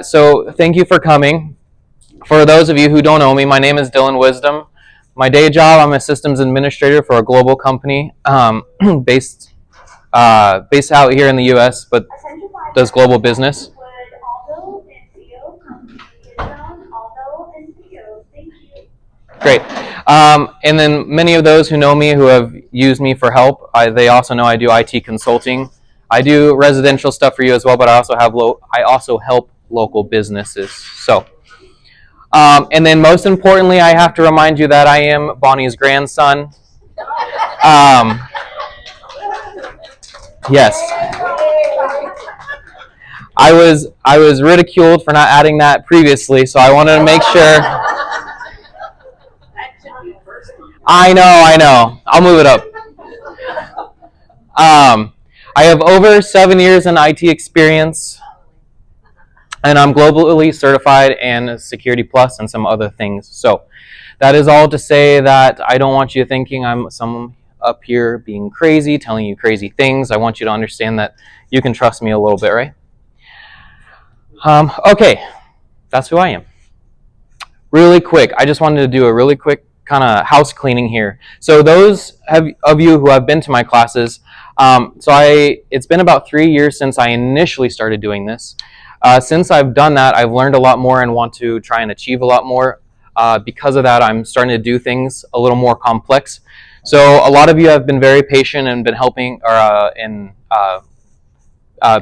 So thank you for coming. For those of you who don't know me, my name is Dylan Wisdom. My day job, I'm a systems administrator for a global company based out here in the U.S., but does global business. Great. And then many of those who know me, who have used me for help, they also know I do IT consulting. I do residential stuff for you as well, but I also help local businesses. So, and then most importantly, I have to remind you that I am Bonnie's grandson. Yes. I was ridiculed for not adding that previously, so I wanted to make sure. I know. I'll move it up. I have over 7 years in IT experience, and I'm globally certified in Security Plus and some other things. So that is all to say that I don't want you thinking I'm some up here being crazy, telling you crazy things. I want you to understand that you can trust me a little bit, right? Okay, that's who I am. Really quick, I just wanted to do a really quick kind of house cleaning here. So those of you who have been to my classes, it's been about 3 years since I initially started doing this. Since I've done that, I've learned a lot more and want to try and achieve a lot more. Because of that, I'm starting to do things a little more complex. So a lot of you have been very patient and been helping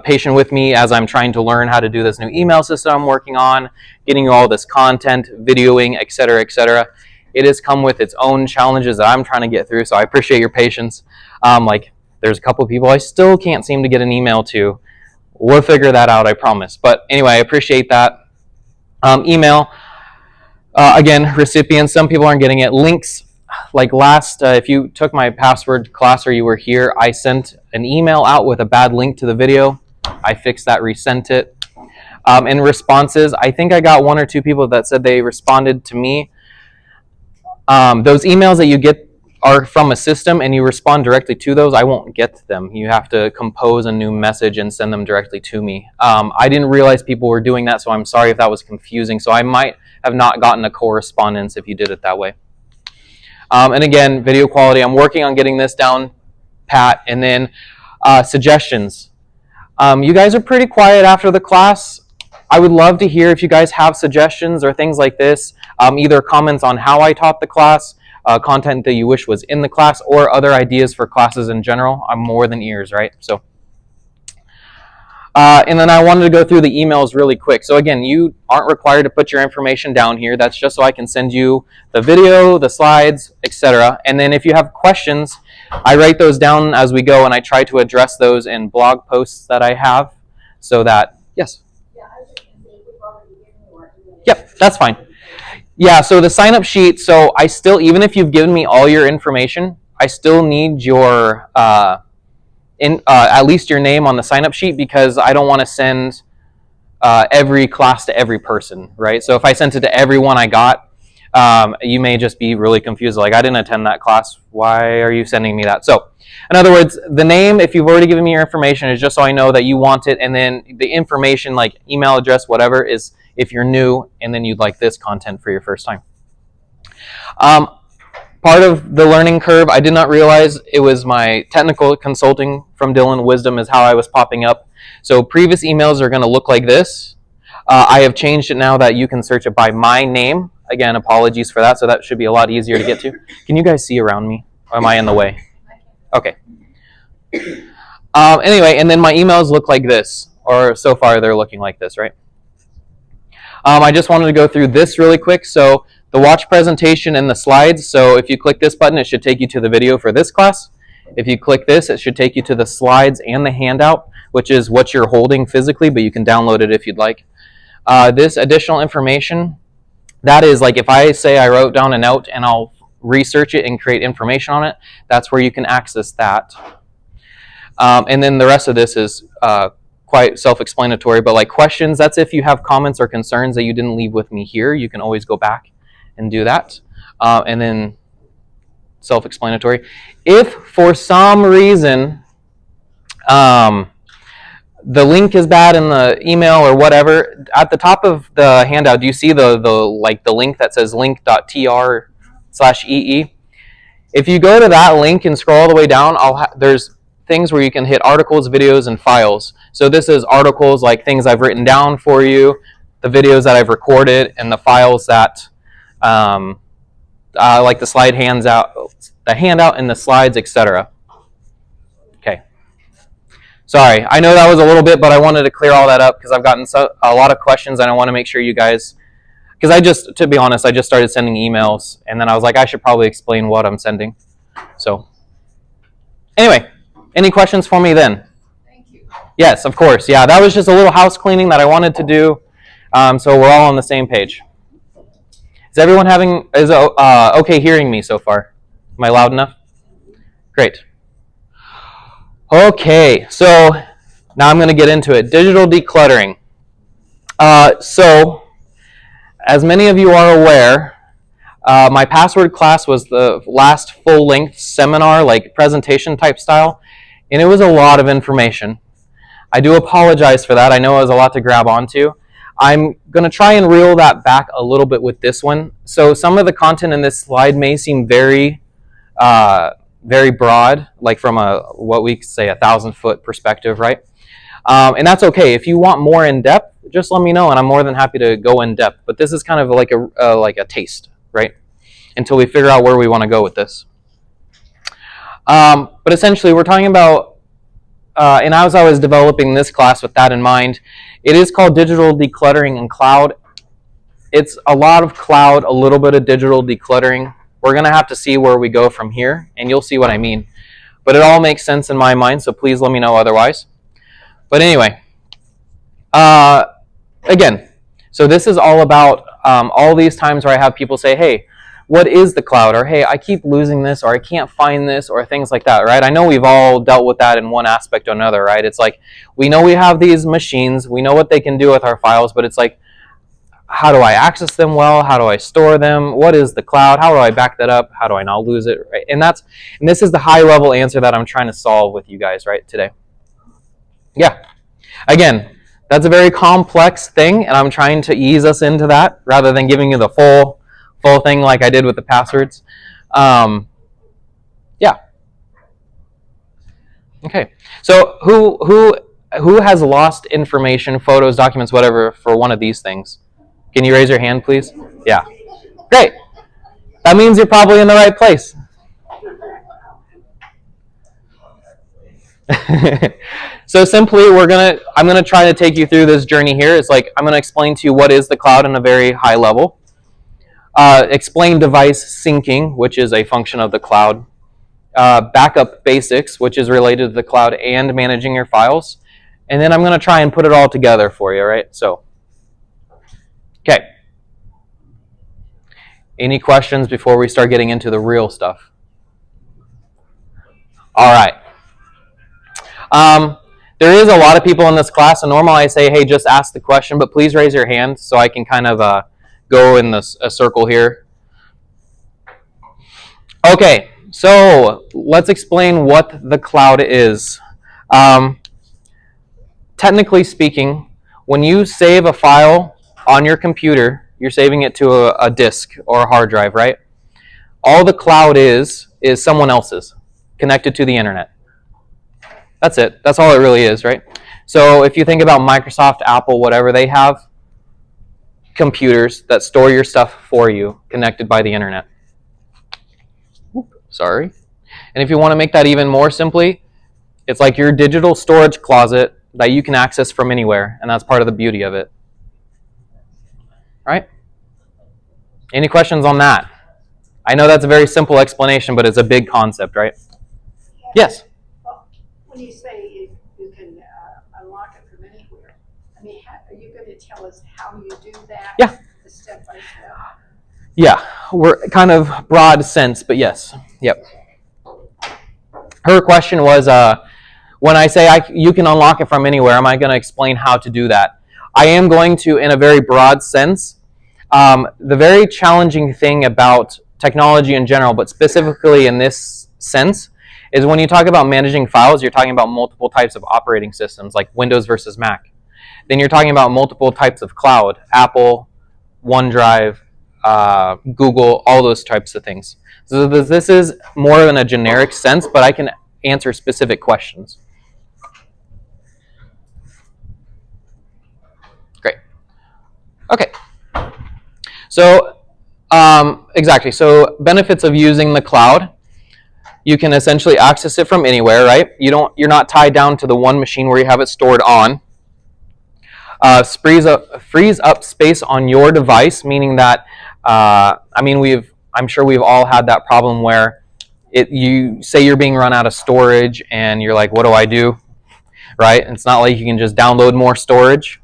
patient with me as I'm trying to learn how to do this new email system I'm working on, getting you all this content, videoing, etc., etc. It has come with its own challenges that I'm trying to get through, so I appreciate your patience. There's a couple of people I still can't seem to get an email to. We'll figure that out, I promise. But anyway, I appreciate that. Email, again, recipients, some people aren't getting it. Links, like if you took my password class or you were here, I sent an email out with a bad link to the video. I fixed that, resent it. And responses, I think I got 1 or 2 people that said they responded to me. Those emails that you get are from a system and you respond directly to those, I won't get them. You have to compose a new message and send them directly to me. I didn't realize people were doing that, so I'm sorry if that was confusing. So I might have not gotten a correspondence if you did it that way. And again, video quality, I'm working on getting this down pat. And then suggestions. You guys are pretty quiet after the class. I would love to hear if you guys have suggestions or things like this, either comments on how I taught the class, content that you wish was in the class, or other ideas for classes in general. I'm more than ears, right? So, and then I wanted to go through the emails really quick. So again, you aren't required to put your information down here. That's just so I can send you the video, the slides, etc. And then if you have questions, I write those down as we go, and I try to address those in blog posts that I have, so that, yes? Yep, that's fine. Yeah, so the sign-up sheet, so I still, even if you've given me all your information, I still need your, at least your name on the sign-up sheet, because I don't want to send every class to every person, right? So if I sent it to everyone I got, you may just be really confused, like, I didn't attend that class, why are you sending me that? So, in other words, the name, if you've already given me your information, is just so I know that you want it, and then the information, like email address, whatever, is if you're new, and then you'd like this content for your first time. Part of the learning curve, I did not realize it was my technical consulting from Dylan Wisdom is how I was popping up. So previous emails are going to look like this. I have changed it now that you can search it by my name. Again, apologies for that, so that should be a lot easier to get to. Can you guys see around me? Or am I in the way? Okay. Anyway, and then my emails look like this, or so far they're looking like this, right? I just wanted to go through this really quick. So the watch presentation and the slides. So if you click this button, it should take you to the video for this class. If you click this, it should take you to the slides and the handout, which is what you're holding physically, but you can download it if you'd like. This additional information, that is like if I say I wrote down a note and I'll research it and create information on it, that's where you can access that. And then the rest of this is quite self-explanatory, but like questions, that's if you have comments or concerns that you didn't leave with me here, you can always go back and do that. And then self-explanatory. If for some reason the link is bad in the email or whatever, at the top of the handout, do you see the link that says link.tr/ee? If you go to that link and scroll all the way down, there's things where you can hit articles, videos, and files. So this is articles, like things I've written down for you, the videos that I've recorded, and the files that like the handout and the slides, etc. Okay. Sorry, I know that was a little bit, but I wanted to clear all that up because I've gotten a lot of questions, and I want to make sure you guys, because to be honest, I just started sending emails, and then I was like, I should probably explain what I'm sending. So, anyway, any questions for me then? Thank you. Yes, of course. Yeah, that was just a little house cleaning that I wanted to do, so we're all on the same page. Is everyone okay hearing me so far? Am I loud enough? Great. Okay, so now I'm going to get into it. Digital decluttering. So, as many of you are aware, my password class was the last full-length seminar, like presentation type style, and it was a lot of information. I do apologize for that. I know it was a lot to grab onto. I'm going to try and reel that back a little bit with this one. So some of the content in this slide may seem very broad, like from what we say 1,000-foot perspective, right? And that's okay. If you want more in depth, just let me know, and I'm more than happy to go in depth. But this is kind of like a taste, right? Until we figure out where we want to go with this. But essentially, we're talking about, and as I was developing this class with that in mind, it is called Digital Decluttering and Cloud. It's a lot of cloud, a little bit of digital decluttering. We're going to have to see where we go from here, and you'll see what I mean. But it all makes sense in my mind, so please let me know otherwise. But anyway, again, so this is all about all these times where I have people say, hey, what is the cloud? Or, hey, I keep losing this, or I can't find this, or things like that, right? I know we've all dealt with that in one aspect or another, right? It's like, we know we have these machines, we know what they can do with our files, but it's like, how do I access them well? How do I store them? What is the cloud? How do I back that up? How do I not lose it? Right? And this is the high-level answer that I'm trying to solve with you guys, right, today. Yeah. Again, that's a very complex thing, and I'm trying to ease us into that rather than giving you the full thing like I did with the passwords. Yeah. Okay. So who has lost information, photos, documents, whatever, for one of these things? Can you raise your hand, please? Yeah. Great. That means you're probably in the right place. So simply, I'm gonna try to take you through this journey here. It's like I'm gonna explain to you what is the cloud in a very high level. Explain device syncing, which is a function of the cloud. Backup basics, which is related to the cloud and managing your files. And then I'm gonna try and put it all together for you, right? So, okay. Any questions before we start getting into the real stuff? All right. There is a lot of people in this class, and normally I say, hey, just ask the question, but please raise your hand so I can kind of go in a circle here. Okay, so let's explain what the cloud is. Technically speaking, when you save a file on your computer, you're saving it to a disk or a hard drive, right? All the cloud is someone else's, connected to the internet. That's it. That's all it really is, right? So if you think about Microsoft, Apple, whatever, they have computers that store your stuff for you, connected by the internet. Sorry. And if you want to make that even more simply, it's like your digital storage closet that you can access from anywhere, and that's part of the beauty of it. Right? Any questions on that? I know that's a very simple explanation, but it's a big concept, right? Yes? When you say you can unlock it from anywhere, I mean, are you going to tell us how you do that? Yeah. Step by step? Yeah, we're kind of broad sense, but yes. Yep. Her question was, when I say you can unlock it from anywhere, am I going to explain how to do that? I am going to in a very broad sense. The very challenging thing about technology in general, but specifically in this sense, is when you talk about managing files, you're talking about multiple types of operating systems, like Windows versus Mac. Then you're talking about multiple types of cloud, Apple, OneDrive, Google, all those types of things. So this is more in a generic sense, but I can answer specific questions. Great. Okay. So exactly. So benefits of using the cloud. You can essentially access it from anywhere, right? You're not tied down to the one machine where you have it stored on. Frees up space on your device, meaning that I'm sure we've all had that problem where you say you're being run out of storage and you're like, what do I do? Right? It's not like you can just download more storage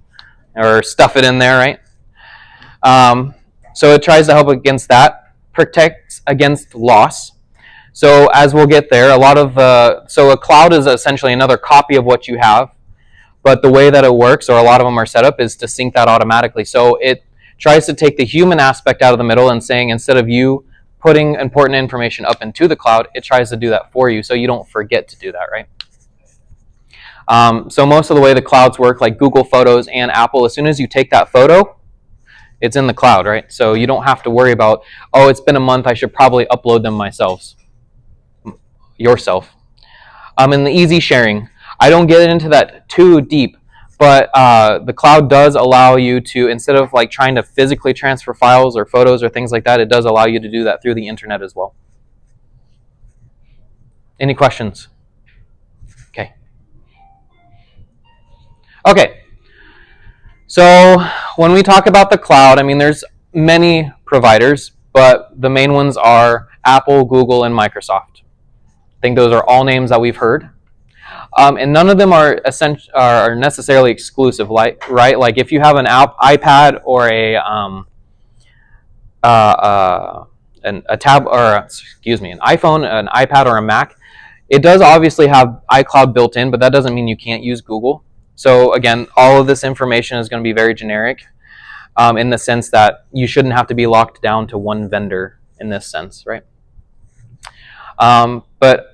or stuff it in there, right? So it tries to help against that, protects against loss. So as we'll get there, so a cloud is essentially another copy of what you have, but the way that it works, or a lot of them are set up, is to sync that automatically. So it tries to take the human aspect out of the middle and saying, instead of you putting important information up into the cloud, it tries to do that for you so you don't forget to do that, right? So most of the way the clouds work, like Google Photos and Apple, as soon as you take that photo, it's in the cloud, right? So you don't have to worry about, oh, it's been a month, I should probably upload them yourself. And the easy sharing. I don't get into that too deep, but the cloud does allow you to, instead of like trying to physically transfer files or photos or things like that, it does allow you to do that through the internet as well. Any questions? Okay. So when we talk about the cloud, I mean, there's many providers, but the main ones are Apple, Google, and Microsoft. I think those are all names that we've heard. And none of them are necessarily exclusive, right? Like if you have an iPad or an iPhone, an iPad, or a Mac, it does obviously have iCloud built in, but that doesn't mean you can't use Google. So again, all of this information is going to be very generic in the sense that you shouldn't have to be locked down to one vendor in this sense, right? But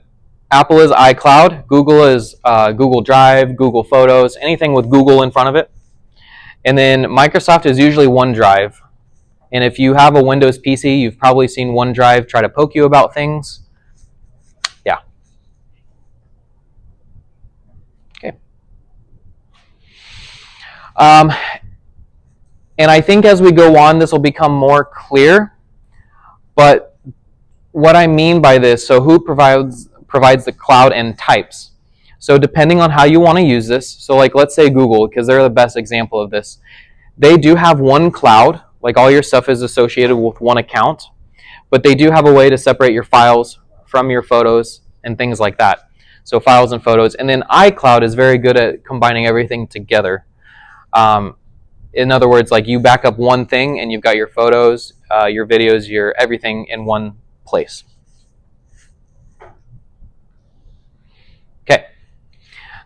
Apple is iCloud, Google is Google Drive, Google Photos, anything with Google in front of it. And then Microsoft is usually OneDrive. And if you have a Windows PC, you've probably seen OneDrive try to poke you about things. Yeah. Okay. And I think as we go on, this will become more clear. But what I mean by this, so who provides the cloud and types. So depending on how you want to use this, so like let's say Google, because they're the best example of this. They do have one cloud, like all your stuff is associated with one account, but they do have a way to separate your files from your photos and things like that. So files and photos. And then iCloud is very good at combining everything together. In other words, like you back up one thing and you've got your photos, your videos, your everything in one place. Okay.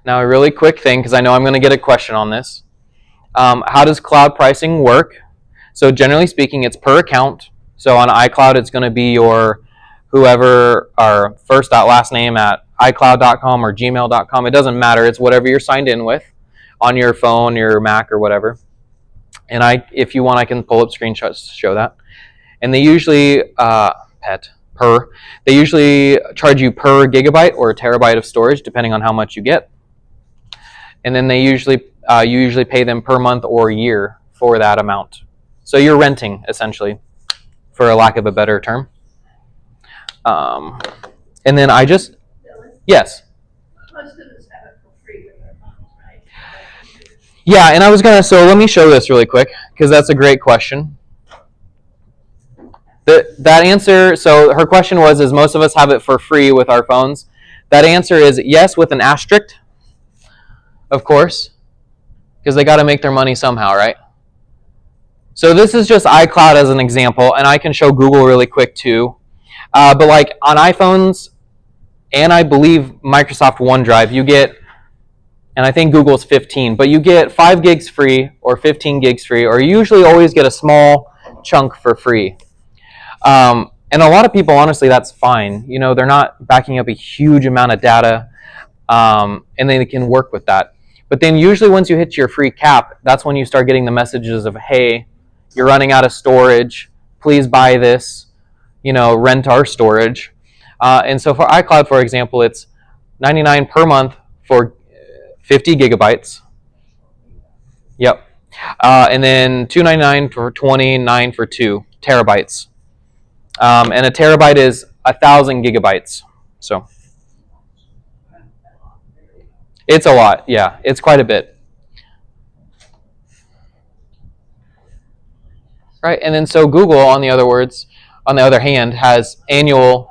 Now a really quick thing, because I know I'm going to get a question on this. How does cloud pricing work? So generally speaking, it's per account. So on iCloud, it's going to be your whoever, our first last name at iCloud.com or gmail.com. It doesn't matter. It's whatever you're signed in with on your phone, your Mac, or whatever. And if you want, I can pull up screenshots to show that. And they usually they usually charge you per gigabyte or terabyte of storage, depending on how much you get. And then you usually pay them per month or year for that amount. So you're renting, essentially, for a lack of a better term. And then yes. Most of us have it for free with our phones, right? Yeah, and so let me show this really quick, because that's a great question. That answer, so her question was, is most of us have it for free with our phones? That answer is yes, with an asterisk, of course, because they got to make their money somehow, right? So this is just iCloud as an example, and I can show Google really quick too. But like on iPhones, and I believe Microsoft OneDrive, you get, and I think Google's 15, but you get 5 gigs free or 15 gigs free, or you usually always get a small chunk for free. And And a lot of people, honestly, that's fine. You know, they're not backing up a huge amount of data, and they can work with that. But then usually once you hit your free cap, that's when you start getting the messages of, hey, you're running out of storage. Please buy this, you know, rent our storage. And so for iCloud, for example, it's $99 per month for 50 gigabytes. Yep. And then $299 for 29 for 2 terabytes. And a terabyte is 1,000 gigabytes. So it's a lot. Yeah, it's quite a bit. Right. And then so Google, on the other hand, has annual.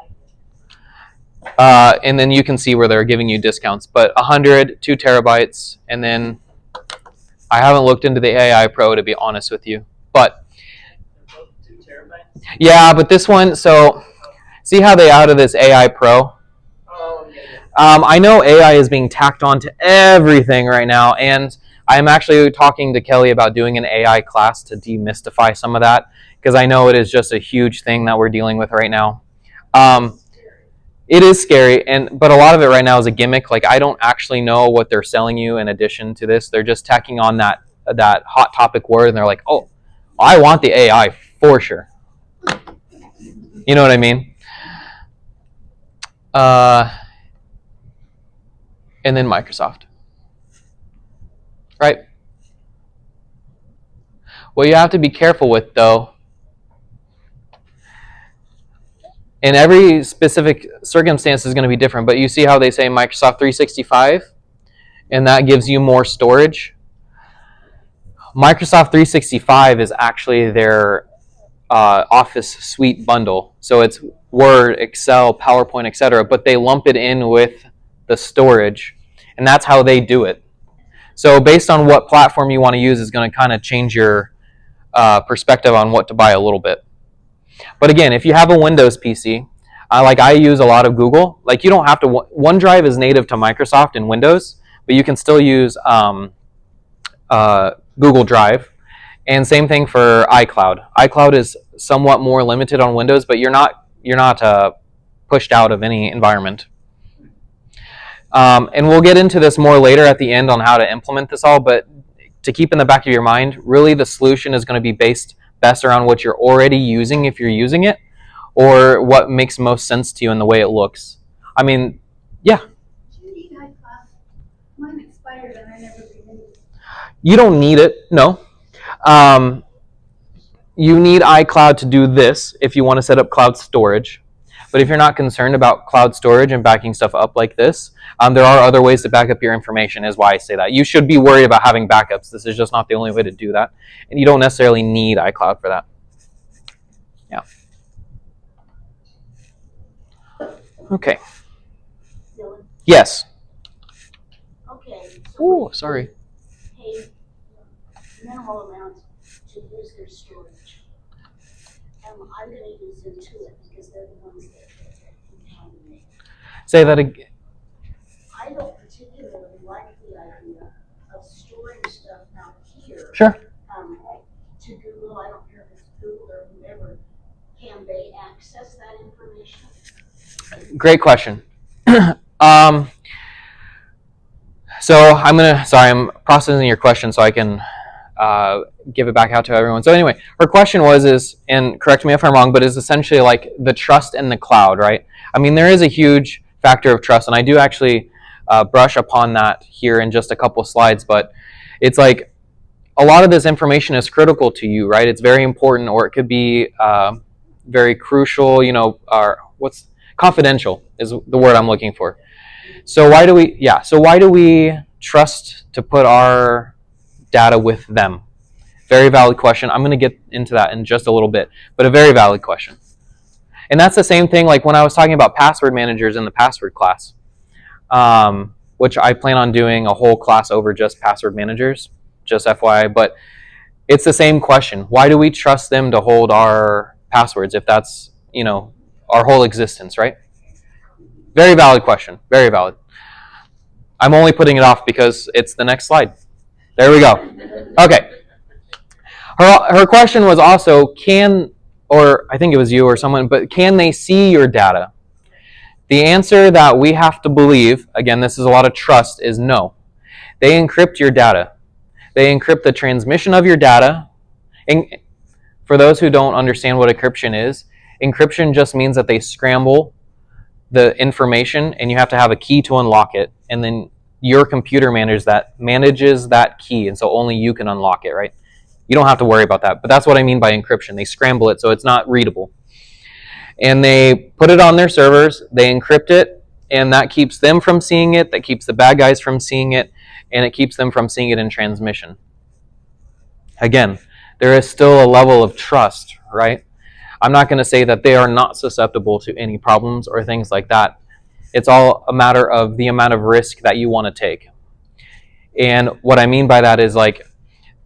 And then you can see where they're giving you discounts. But 100, 2 terabytes, and then I haven't looked into the AI Pro, to be honest with you. But yeah, but this one, so see how they out of this AI Pro? I know AI is being tacked on to everything right now, and I'm actually talking to Kelly about doing an AI class to demystify some of that, because I know it is just a huge thing that we're dealing with right now. It is scary, but a lot of it right now is a gimmick. Like, I don't actually know what they're selling you in addition to this. They're just tacking on that hot topic word, and they're like, oh, I want the AI for sure. You know what I mean? And then Microsoft. Right? What you have to be careful with, though, and every specific circumstance is going to be different, but you see how they say Microsoft 365, and that gives you more storage. Microsoft 365 is actually their Office Suite bundle. So it's Word, Excel, PowerPoint, etc., but they lump it in with the storage, and that's how they do it. So based on what platform you want to use is going to kind of change your perspective on what to buy a little bit. But again, if you have a Windows PC, like I use a lot of Google, like you don't have to, OneDrive is native to Microsoft in Windows, but you can still use Google Drive. And same thing for iCloud. iCloud is somewhat more limited on Windows, but you're not pushed out of any environment. And we'll get into this more later at the end on how to implement this all, but to keep in the back of your mind, really the solution is going to be based best around what you're already using if you're using it, or what makes most sense to you in the way it looks. I mean, yeah. Do you need iCloud? Mine expired and I never renewed it. You don't need it, no. You need iCloud to do this if you want to set up cloud storage. But if you're not concerned about cloud storage and backing stuff up like this, there are other ways to back up your information, is why I say that. You should be worried about having backups. This is just not the only way to do that. And you don't necessarily need iCloud for that. Yeah. Okay. Dylan? Yes. Okay. Oh, sorry. Pay minimal amount to use their storage. I'm going to use Intuit because they're the ones that contaminate. Say that again. I don't particularly like the idea of storing stuff out here. Sure. To Google. I don't care if it's Google or whoever. Can they access that information? Great question. So I'm processing your question so I can give it back out to everyone. So anyway, her question was, and correct me if I'm wrong, but is essentially like the trust in the cloud, right? I mean, there is a huge factor of trust, and I do actually brush upon that here in just a couple slides, but it's like a lot of this information is critical to you, right? It's very important, or it could be very crucial, or what's confidential is the word I'm looking for. So why do we trust to put our data with them? Very valid question. I'm going to get into that in just a little bit, but a very valid question. And that's the same thing like when I was talking about password managers in the password class, which I plan on doing a whole class over just password managers, just FYI, but it's the same question. Why do we trust them to hold our passwords if that's, our whole existence, right? Very valid question. Very valid. I'm only putting it off because it's the next slide. There we go. Okay. Her question was also, can or I think it was you or someone, but can they see your data? The answer that we have to believe, again, this is a lot of trust, is no. They encrypt your data. They encrypt the transmission of your data. And for those who don't understand what encryption just means that they scramble the information and you have to have a key to unlock it. And then your computer manages that key, and so only you can unlock it, right? You don't have to worry about that. But that's what I mean by encryption. They scramble it so it's not readable. And they put it on their servers, they encrypt it, and that keeps them from seeing it, that keeps the bad guys from seeing it, and it keeps them from seeing it in transmission. Again, there is still a level of trust, right? I'm not going to say that they are not susceptible to any problems or things like that. It's all a matter of the amount of risk that you want to take. And what I mean by that is like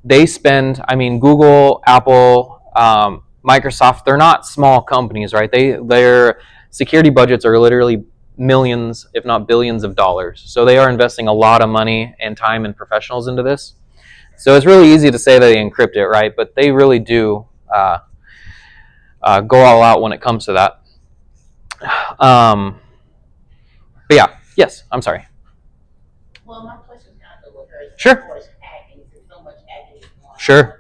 they spend, Google, Apple, Microsoft, they're not small companies, right? Their security budgets are literally millions, if not billions of dollars. So they are investing a lot of money and time and professionals into this. So it's really easy to say that they encrypt it, right? But they really do go all out when it comes to that. But yeah, yes, I'm sorry. Well, my question is kind of with her. Sure. Of course, hacking, there's so much hacking going on. Sure.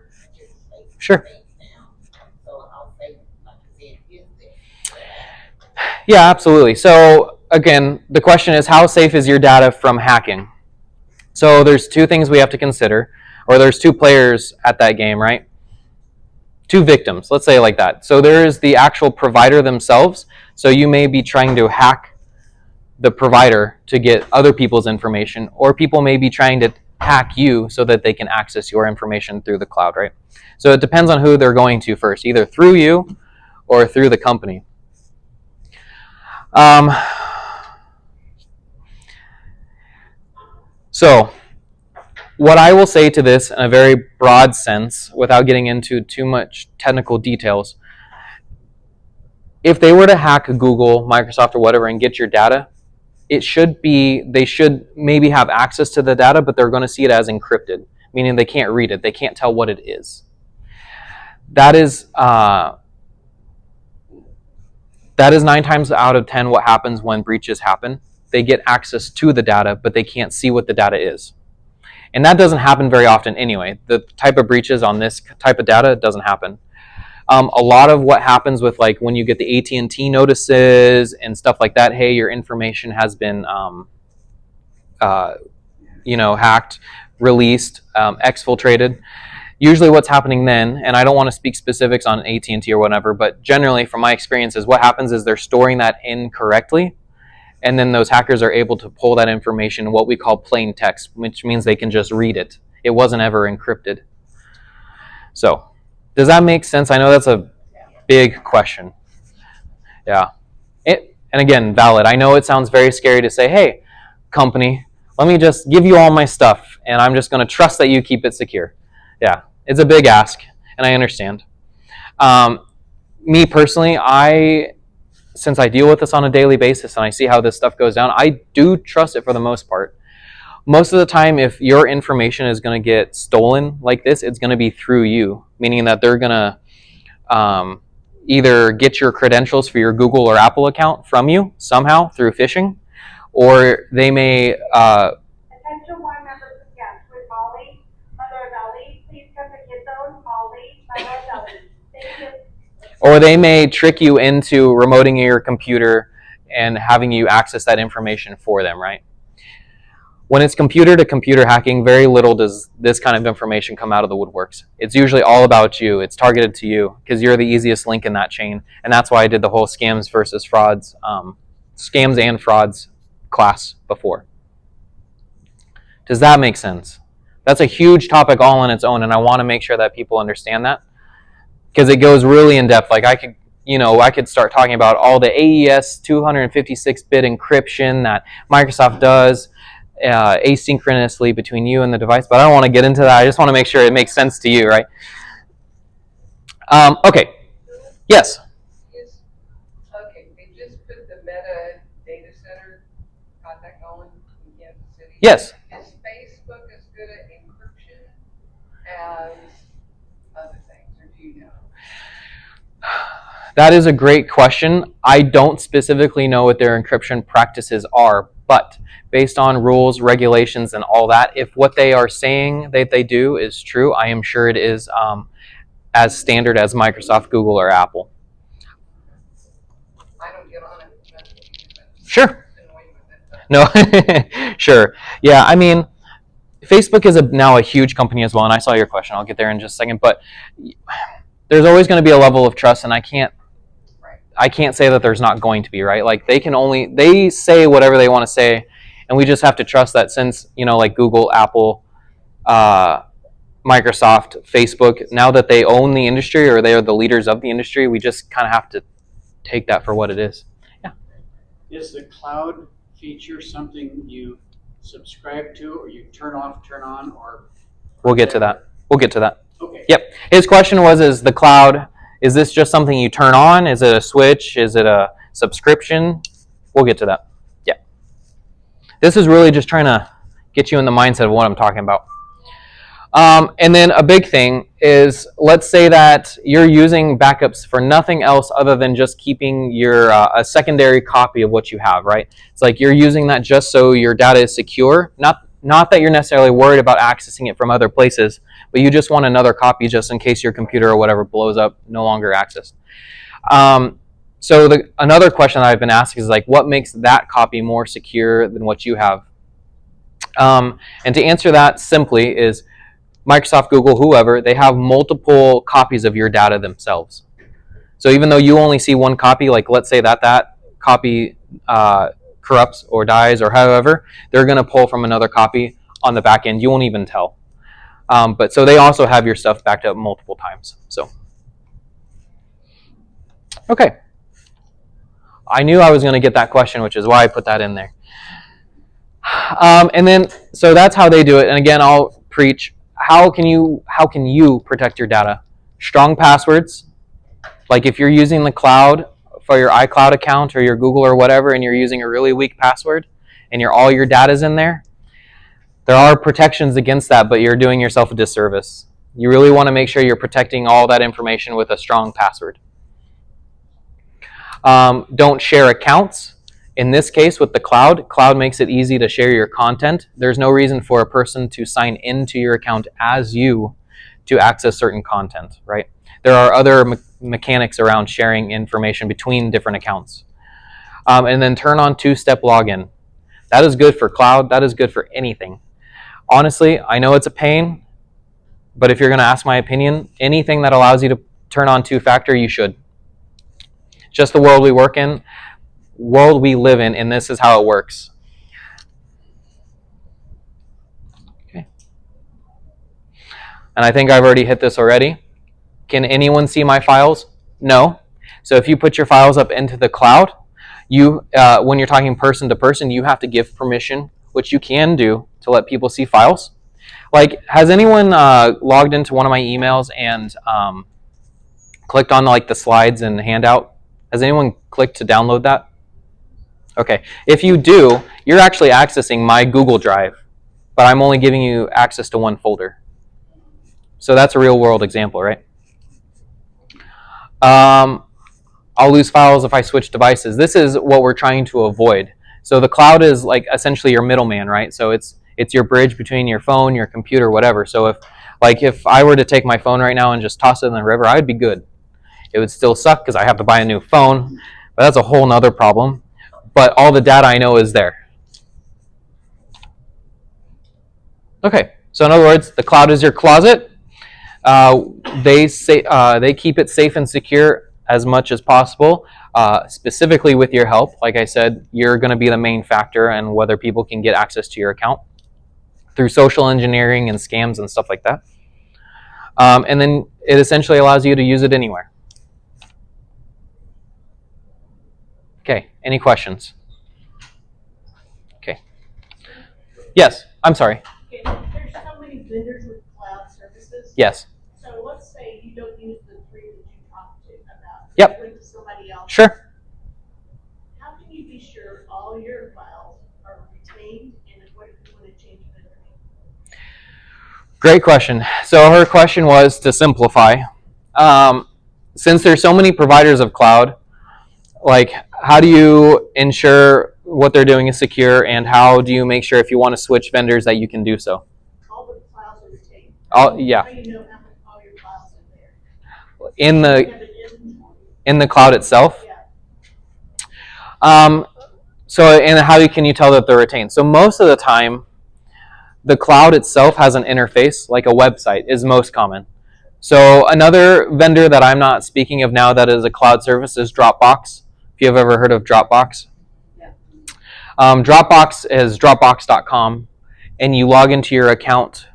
Sure. So I'll say, like I said, is there? Yeah, absolutely. So again, the question is, how safe is your data from hacking? So there's two things we have to consider, or there's two players at that game, right? Two victims, let's say it like that. So there is the actual provider themselves. So you may be trying to hack the provider to get other people's information, or people may be trying to hack you so that they can access your information through the cloud, right? So it depends on who they're going to first, either through you or through the company. So what I will say to this in a very broad sense, without getting into too much technical details, if they were to hack Google, Microsoft, or whatever and get your data, they should maybe have access to the data, but they're going to see it as encrypted, meaning they can't read it. They can't tell what it is. That is 9 times out of 10 what happens when breaches happen. They get access to the data, but they can't see what the data is. And that doesn't happen very often anyway. The type of breaches on this type of data doesn't happen. A lot of what happens with like when you get the AT&T notices and stuff like that, hey, your information has been hacked, released, exfiltrated. Usually what's happening then, and I don't want to speak specifics on AT&T or whatever, but generally from my experiences, what happens is they're storing that incorrectly, and then those hackers are able to pull that information in what we call plain text, which means they can just read it. It wasn't ever encrypted. So, does that make sense? I know that's a big question. Yeah. And again, valid. I know it sounds very scary to say, hey, company, let me just give you all my stuff, and I'm just going to trust that you keep it secure. Yeah, it's a big ask, and I understand. Me personally, since I deal with this on a daily basis and I see how this stuff goes down, I do trust it for the most part. Most of the time, if your information is going to get stolen like this, it's going to be through you, meaning that they're going to either get your credentials for your Google or Apple account from you somehow through phishing, or they may... Attention board members and guests, with Molly, Mother Valley, please come to get those, Molly, Mother Valley. Thank you. Or they may trick you into remoting your computer and having you access that information for them, right? When it's computer-to-computer hacking, very little does this kind of information come out of the woodworks. It's usually all about you. It's targeted to you because you're the easiest link in that chain. And that's why I did the whole scams versus frauds, scams and frauds class before. Does that make sense? That's a huge topic all on its own, and I want to make sure that people understand that because it goes really in depth. Like I could start talking about all the AES 256-bit encryption that Microsoft does asynchronously between you and the device, but I don't want to get into that. I just want to make sure it makes sense to you, right? Okay. Yes. Okay, they just put the Meta data center contact on in Kansas City. Yes. Is Facebook as good at encryption as other things, or do you know? That is a great question. I don't specifically know what their encryption practices are, but based on rules, regulations, and all that, if what they are saying that they do is true, I am sure it is as standard as Microsoft, Google, or Apple. I don't get on it. That's what you do, but Sure. annoying with it. No, sure. Yeah, I mean, Facebook is now a huge company as well, and I saw your question. I'll get there in just a second, but there's always going to be a level of trust, and I can't say that there's not going to be, right? Like they say whatever they want to say, and we just have to trust that since, like Google, Apple, Microsoft, Facebook, now that they own the industry or they are the leaders of the industry, we just kind of have to take that for what it is. Yeah. Is the cloud feature something you subscribe to or you turn off, turn on, or? We'll get to that. Okay. Yep. His question was, is the cloud, is this just something you turn on? Is it a switch? Is it a subscription? We'll get to that. Yeah. This is really just trying to get you in the mindset of what I'm talking about. And then a big thing is, let's say that you're using backups for nothing else other than just keeping your a secondary copy of what you have, right? It's like you're using that just so your data is secure. Not that you're necessarily worried about accessing it from other places, but you just want another copy just in case your computer or whatever blows up, no longer accessed. So another question that I've been asked is like, what makes that copy more secure than what you have? And to answer that simply is Microsoft, Google, whoever, they have multiple copies of your data themselves. So even though you only see one copy, like let's say that copy corrupts or dies or however, they're going to pull from another copy on the back end. You won't even tell. But so they also have your stuff backed up multiple times. So, okay. I knew I was going to get that question, which is why I put that in there. And then, so that's how they do it. And again, I'll preach, how can you protect your data? Strong passwords. Like if you're using the cloud for your iCloud account or your Google or whatever, and you're using a really weak password, and all your data's in there, there are protections against that, but you're doing yourself a disservice. You really want to make sure you're protecting all that information with a strong password. Don't share accounts. In this case, with the cloud makes it easy to share your content. There's no reason for a person to sign into your account as you to access certain content, right? There are other mechanics around sharing information between different accounts. And then turn on two-step login. That is good for cloud. That is good for anything. Honestly, I know it's a pain, but if you're going to ask my opinion, anything that allows you to turn on two-factor, you should. Just the world we live in, and this is how it works. Okay. And I think I've already hit this already. Can anyone see my files? No. So if you put your files up into the cloud, when you're talking person to person, you have to give permission, which you can do to let people see files. Like, has anyone logged into one of my emails and clicked on like the slides and handout? Has anyone clicked to download that? Okay. If you do, you're actually accessing my Google Drive, but I'm only giving you access to one folder. So that's a real world example, right? I'll lose files if I switch devices. This is what we're trying to avoid. So the cloud is like essentially your middleman, right? So it's your bridge between your phone, your computer, whatever. So if I were to take my phone right now and just toss it in the river, I'd be good. It would still suck because I have to buy a new phone, but that's a whole nother problem. But all the data I know is there. Okay, so in other words, the cloud is your closet. They keep it safe and secure as much as possible, specifically with your help. Like I said, you're going to be the main factor in whether people can get access to your account through social engineering and scams and stuff like that. And then it essentially allows you to use it anywhere. Okay, any questions? Okay. Yes, I'm sorry. Okay, there's so many vendors with cloud services. Yes. So let's say you don't use the three that you talked to about. Yep. Went to somebody else. Sure. How can you be sure all your files are retained, and what if you want to change vendor name? Great question. So her question was to simplify. since there's so many providers of cloud, like how do you ensure what they're doing is secure, and how do you make sure if you want to switch vendors that you can do so? All the files are retained. Yeah. How do you know how many, all your files are there? In You the have an inventory. cloud itself. Yeah. So, and how can you tell that they're retained? So most of the time, the cloud itself has an interface, like a website is most common. So another vendor that I'm not speaking of now that is a cloud service is Dropbox. If you have ever heard of Dropbox. Yeah. Dropbox is dropbox.com, and you log into your account,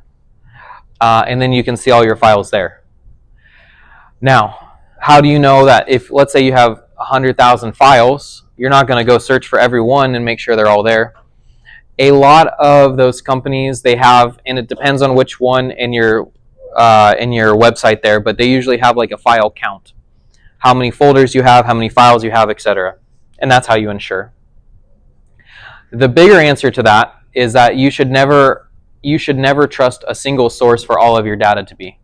and then you can see all your files there. Now, how do you know that if, let's say you have 100,000 files, you're not going to go search for every one and make sure they're all there. A lot of those companies, they have, and it depends on which one in your website there, but they usually have like a file count. How many folders you have, how many files you have, etc. And that's how you ensure. The bigger answer to that is that you should never trust a single source for all of your data to be.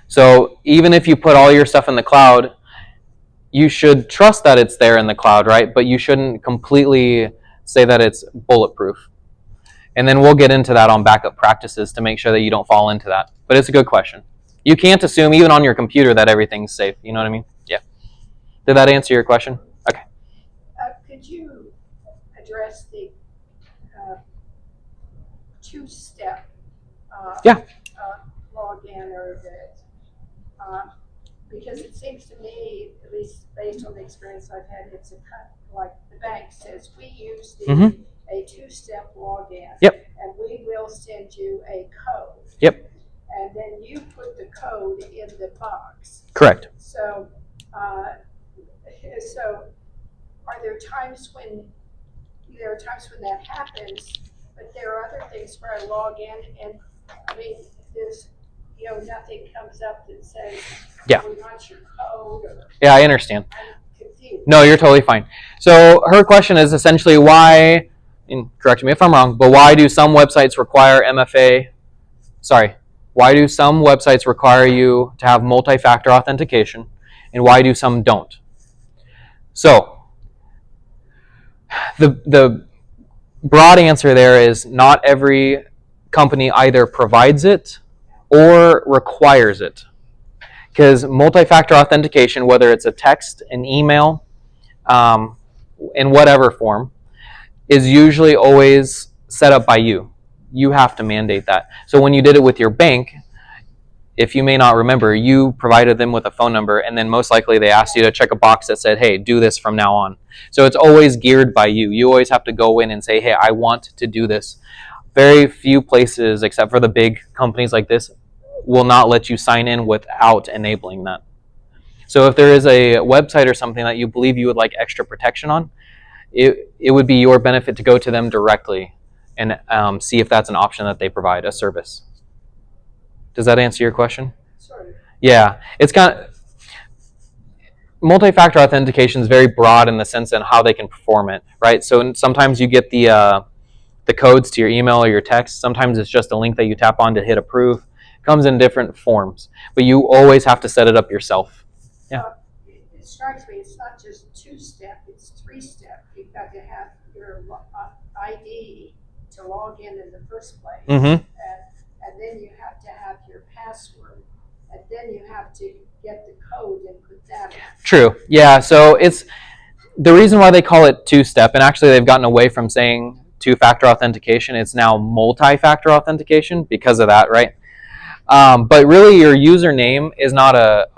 So even if you put all your stuff in the cloud, you should trust that it's there in the cloud, right? But you shouldn't completely say that it's bulletproof. And then we'll get into that on backup practices to make sure that you don't fall into that. But it's a good question. You can't assume, even on your computer, that everything's safe. You know what I mean? Yeah. Did that answer your question? Okay. Could you address the two-step login or because it seems to me, at least based on the experience I've had, it's like the bank says, we use a two-step login. Yep. And we will send you a code. Yep. And then you put the code in the box. Correct. So, so are there times when that happens, but there are other things where I log in and I mean, there's nothing comes up that says, yeah, we want your code. Or, yeah, I understand. I'm confused. No, you're totally fine. So her question is essentially why, and correct me if I'm wrong, but why do some websites require MFA? Sorry, why do some websites require you to have multi-factor authentication, and why do some don't? So the broad answer there is not every company either provides it or requires it. Because multi-factor authentication, whether it's a text, an email, in whatever form, is usually always set up by you. You have to mandate that. So when you did it with your bank, if you may not remember, you provided them with a phone number, and then most likely they asked you to check a box that said, hey, do this from now on. So it's always geared by you. You always have to go in and say, hey, I want to do this. Very few places, except for the big companies like this, will not let you sign in without enabling that. So if there is a website or something that you believe you would like extra protection on, it would be your benefit to go to them directly and see if that's an option that they provide, a service. Does that answer your question? Sort of. Yeah, it's kind of, multi-factor authentication is very broad in the sense in how they can perform it, right? So sometimes you get the codes to your email or your text. Sometimes it's just a link that you tap on to hit approve. It comes in different forms, but you always have to set it up yourself. Yeah. It strikes me, it's not just two-step, it's three-step. You've got to have your ID to log in the first place. Mm-hmm. And then you have to have your password. And then you have to get the code and put that in. True. Yeah, so it's the reason why they call it two-step, and actually they've gotten away from saying two-factor authentication. It's now multi-factor authentication because of that, right? But really your username is not a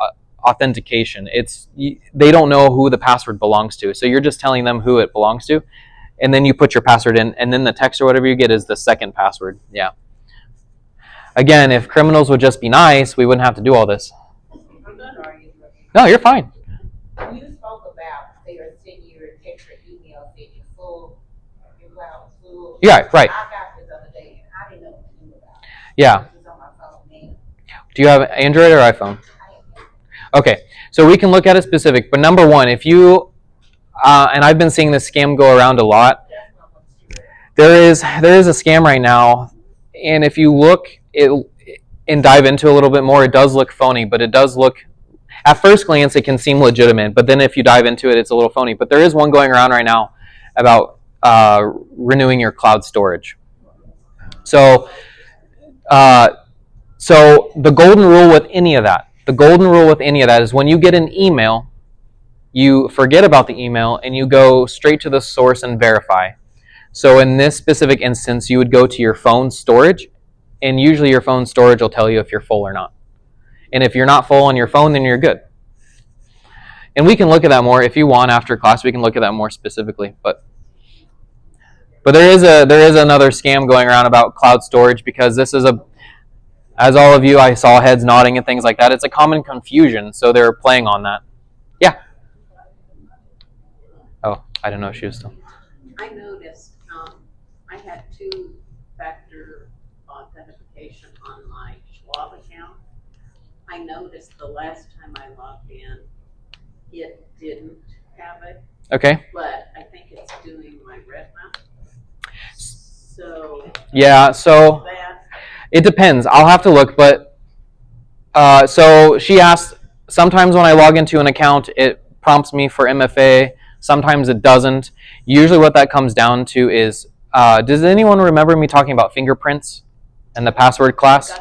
authentication. They don't know who the password belongs to. So you're just telling them who it belongs to, and then you put your password in, and then the text or whatever you get is the second password. Yeah. Again, if criminals would just be nice, we wouldn't have to do all this. No, you're fine. You spoke about they are sending you a text or email saying your cloud is full. Yeah, right. I got this other day and I didn't know what to do about it. Yeah. This is on my phone now. Do you have Android or iPhone? Okay, so we can look at it specific, but number one, if you, and I've been seeing this scam go around a lot, there is a scam right now, and if you look and dive into it a little bit more, it does look phony, but it does look At first glance, it can seem legitimate, but then if you dive into it, it's a little phony. But there is one going around right now about renewing your cloud storage. So, so the golden rule with any of that, is when you get an email, you forget about the email and you go straight to the source and verify. So in this specific instance, you would go to your phone storage, and usually your phone storage will tell you if you're full or not. And if you're not full on your phone, then you're good. And we can look at that more if you want after class. We can look at that more specifically. But there is another scam going around about cloud storage, because this is as all of you, I saw heads nodding and things like that. It's a common confusion, so they're playing on that. Yeah. Oh, I didn't know she was still. I noticed I had two-factor authentication on my Schwab account. I noticed the last time I logged in, it didn't have it. Okay. But I think it's doing my retina. So yeah, so that, it depends. I'll have to look, but so she asked, sometimes when I log into an account, it prompts me for MFA. Sometimes it doesn't. Usually what that comes down to is, does anyone remember me talking about fingerprints in the password class?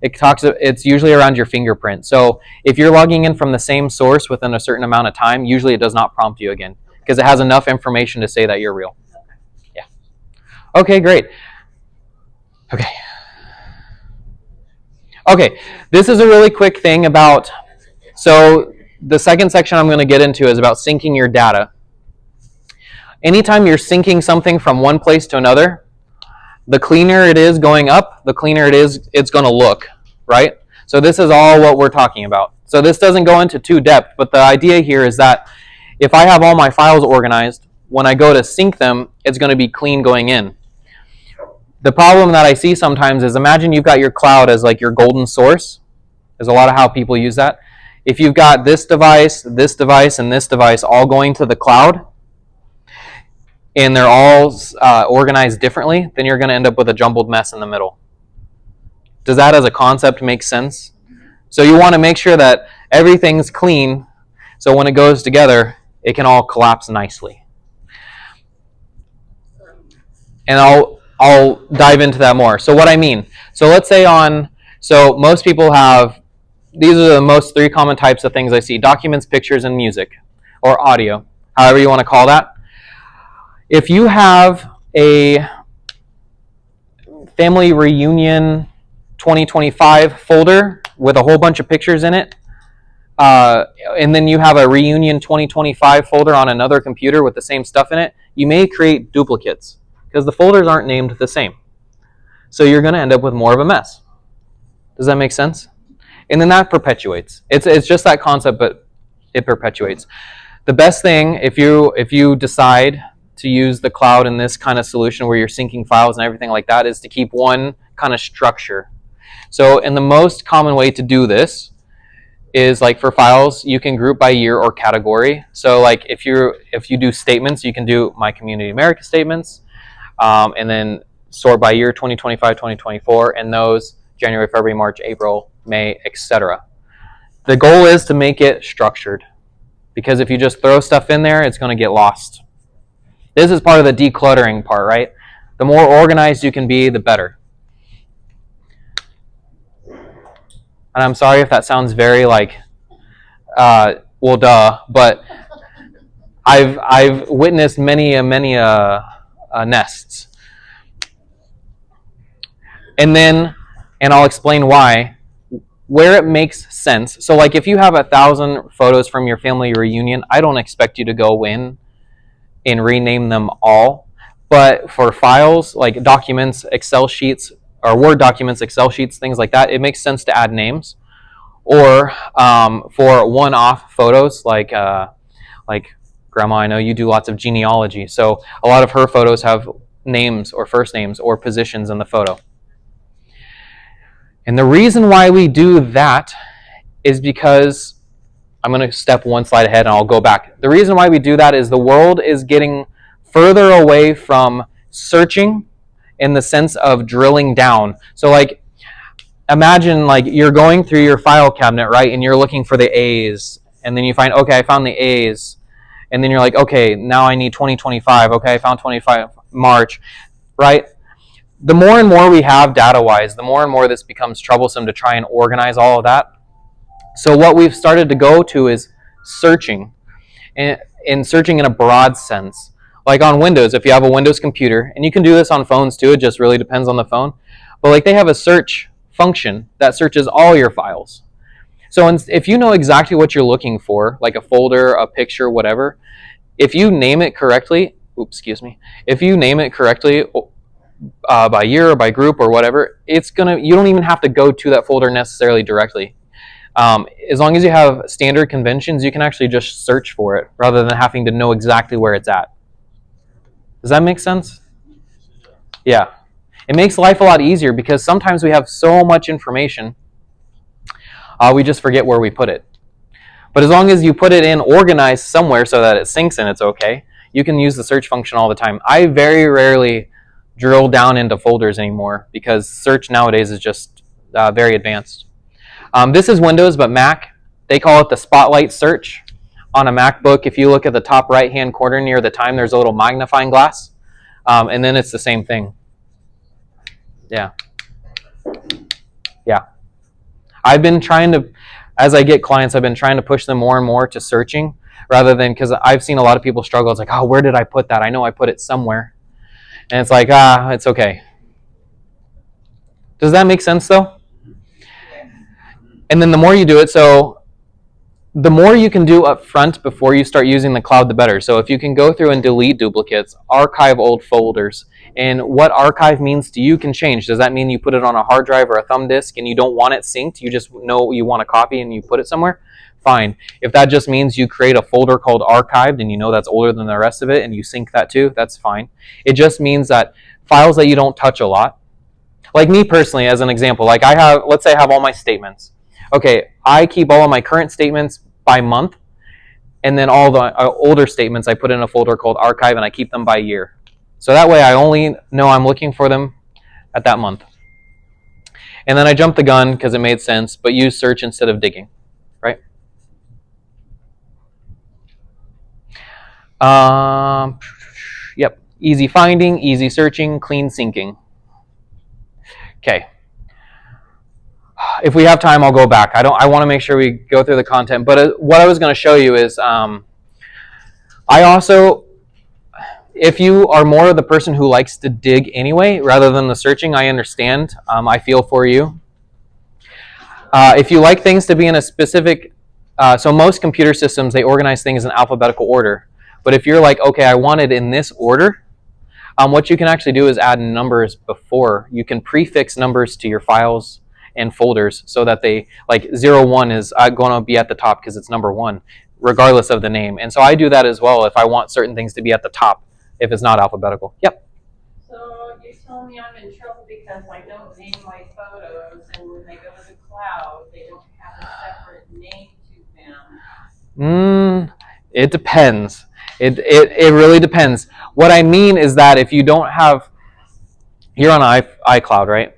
It's usually around your fingerprint. So if you're logging in from the same source within a certain amount of time, usually it does not prompt you again, because it has enough information to say that you're real. Yeah. Okay, great. Okay, this is a really quick thing about, so the second section I'm going to get into is about syncing your data. Anytime you're syncing something from one place to another, the cleaner it is going up, the cleaner it's going to look, right? So this is all what we're talking about. So this doesn't go into too depth, but the idea here is that if I have all my files organized, when I go to sync them, it's going to be clean going in. The problem that I see sometimes is, imagine you've got your cloud as like your golden source. There's a lot of how people use that. If you've got this device, and this device all going to the cloud, and they're all organized differently, then you're going to end up with a jumbled mess in the middle. Does that as a concept make sense? So you want to make sure that everything's clean, so when it goes together, it can all collapse nicely. And I'll dive into that more. So what I mean, so let's say so most people have, these are the most three common types of things I see: documents, pictures, and music, or audio, however you want to call that. If you have a family reunion 2025 folder with a whole bunch of pictures in it, and then you have a reunion 2025 folder on another computer with the same stuff in it, you may create duplicates, because the folders aren't named the same. So you're going to end up with more of a mess. Does that make sense? And then that perpetuates. It's just that concept, but it perpetuates. The best thing, if you decide to use the cloud in this kind of solution where you're syncing files and everything like that, is to keep one kind of structure. So in the most common way to do this is, like for files, you can group by year or category. So like if you do statements, you can do My Community America statements, and then sort by year 2025, 2024, and those January, February, March, April, May, etc. The goal is to make it structured, because if you just throw stuff in there, it's going to get lost. This is part of the decluttering part, right? The more organized you can be, the better. And I'm sorry if that sounds very like, well, duh, but I've witnessed many nests. And I'll explain why, where it makes sense. So like if you have 1,000 photos from your family reunion, I don't expect you to go in and rename them all. But for files like documents, Excel sheets, or Word documents, Excel sheets, things like that, it makes sense to add names. Or for one-off photos, like Grandma, I know you do lots of genealogy, so a lot of her photos have names or first names or positions in the photo. And the reason why we do that is because, I'm going to step one slide ahead and I'll go back. The reason why we do that is the world is getting further away from searching in the sense of drilling down. So like, imagine like you're going through your file cabinet, right? And you're looking for the A's, and then you find, okay, I found the A's. And then you're like, okay, now I need 2025. Okay, I found 25 March, right? The more and more we have data-wise, the more and more this becomes troublesome to try and organize all of that. So what we've started to go to is searching, and searching in a broad sense. Like on Windows, if you have a Windows computer, and you can do this on phones too, it just really depends on the phone, but like they have a search function that searches all your files. So if you know exactly what you're looking for, like a folder, a picture, whatever, if you name it correctly, if you name it correctly by year or by group or whatever, you don't even have to go to that folder necessarily directly. As long as you have standard conventions, you can actually just search for it rather than having to know exactly where it's at. Does that make sense? Yeah. It makes life a lot easier because sometimes we have so much information, we just forget where we put it. But as long as you put it in organized somewhere so that it syncs and it's okay, you can use the search function all the time. I very rarely drill down into folders anymore because search nowadays is just very advanced. This is Windows, but Mac, they call it the Spotlight search. On a MacBook, if you look at the top right-hand corner near the time, there's a little magnifying glass, and then it's the same thing. Yeah. Yeah. I've been trying to, as I get clients, I've been trying to push them more and more to searching rather than, because I've seen a lot of people struggle. It's like, oh, where did I put that? I know I put it somewhere. And it's like, it's okay. Does that make sense though? And then the more you do it, so the more you can do up front before you start using the cloud, the better. So if you can go through and delete duplicates, archive old folders, and what archive means to you can change. Does that mean you put it on a hard drive or a thumb disk and you don't want it synced? You just know you want a copy and you put it somewhere? Fine. If that just means you create a folder called archived and you know that's older than the rest of it and you sync that too, that's fine. It just means that files that you don't touch a lot, like me personally as an example, like let's say I have all my statements. Okay, I keep all of my current statements by month, and then all the older statements I put in a folder called archive and I keep them by year. So that way I only know I'm looking for them at that month. And then I jumped the gun because it made sense, but use search instead of digging, right? Yep, easy finding, easy searching, clean syncing. Okay. If we have time, I'll go back. I want to make sure we go through the content. But what I was going to show you is I also, if you are more of the person who likes to dig anyway, rather than the searching, I understand. I feel for you. If you like things to be in a specific, so most computer systems, they organize things in alphabetical order. But if you're like, okay, I want it in this order, what you can actually do is add numbers before. You can prefix numbers to your files and folders so that they, like 01 is going to be at the top because it's number 1, regardless of the name. And so I do that as well if I want certain things to be at the top if it's not alphabetical. Yep. So you're telling me I'm in trouble because I don't name my photos, and when they go to the cloud, they don't have a separate name to them? It depends. It really depends. What I mean is that if you don't have, you're on iCloud, right?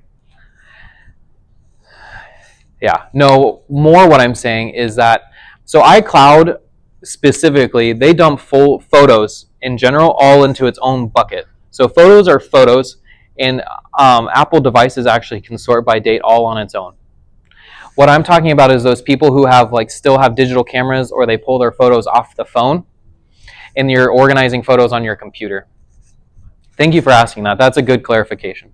Yeah, no, more what I'm saying is that, so iCloud specifically, they dump full photos in general all into its own bucket. So photos are photos, and Apple devices actually can sort by date all on its own. What I'm talking about is those people who have still have digital cameras or they pull their photos off the phone and you're organizing photos on your computer. Thank you for asking that. That's a good clarification.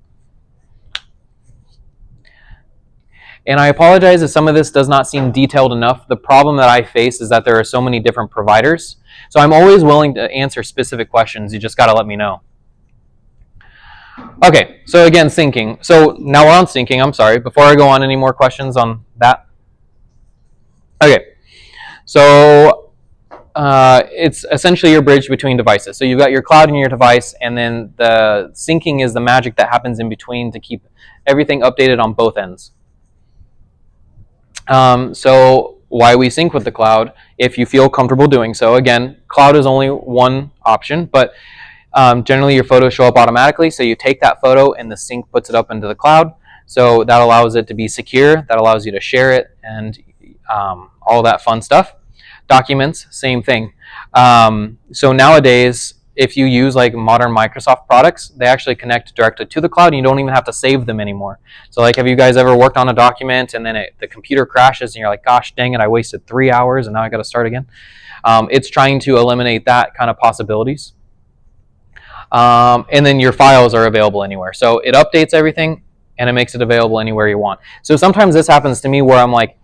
And I apologize if some of this does not seem detailed enough. The problem that I face is that there are so many different providers. So I'm always willing to answer specific questions. You just got to let me know. Okay, so again, syncing. So now we're on syncing. I'm sorry. Before I go on, any more questions on that? Okay, so it's essentially your bridge between devices. So you've got your cloud and your device, and then the syncing is the magic that happens in between to keep everything updated on both ends. So why we sync with the cloud, if you feel comfortable doing so. Again, cloud is only one option, but generally your photos show up automatically. So you take that photo and the sync puts it up into the cloud. So that allows it to be secure, that allows you to share it, and all that fun stuff. Documents, same thing. So nowadays, if you use like modern Microsoft products, they actually connect directly to the cloud and you don't even have to save them anymore. So like, have you guys ever worked on a document and then the computer crashes and you're like, gosh dang it, I wasted 3 hours and now I got to start again? It's trying to eliminate that kind of possibilities. And then your files are available anywhere. So it updates everything and it makes it available anywhere you want. So sometimes this happens to me where I'm like,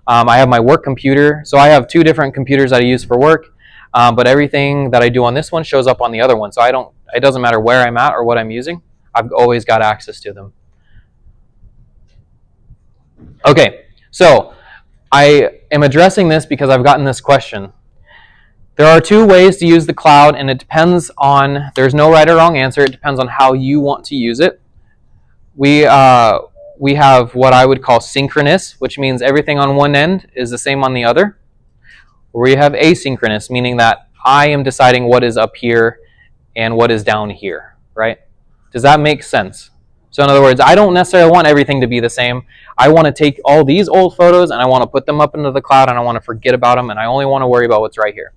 I have my work computer. So I have 2 different computers that I use for work, but everything that I do on this one shows up on the other one. So it doesn't matter where I'm at or what I'm using. I've always got access to them. Okay, so I am addressing this because I've gotten this question. There are 2 ways to use the cloud, and it depends on, there's no right or wrong answer. It depends on how you want to use it. We have what I would call synchronous, which means everything on one end is the same on the other. Or we have asynchronous, meaning that I am deciding what is up here and what is down here, right? Does that make sense? So in other words, I don't necessarily want everything to be the same. I want to take all these old photos and I want to put them up into the cloud and I want to forget about them and I only want to worry about what's right here.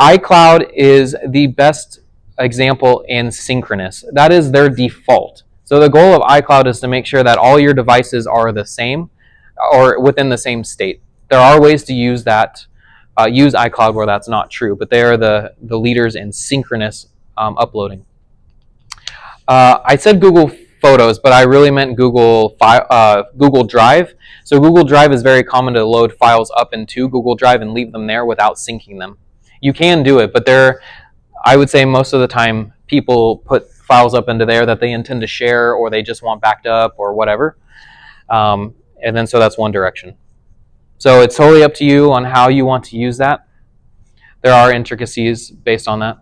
iCloud is the best example in synchronous. That is their default. So the goal of iCloud is to make sure that all your devices are the same or within the same state. There are ways to use that, use iCloud where that's not true, but they are the leaders in synchronous uploading. I said Google Photos, but I really meant Google Drive. So Google Drive is very common to load files up into Google Drive and leave them there without syncing them. You can do it, but I would say most of the time people put files up into there that they intend to share or they just want backed up or whatever. And then so that's one direction. So it's totally up to you on how you want to use that. There are intricacies based on that.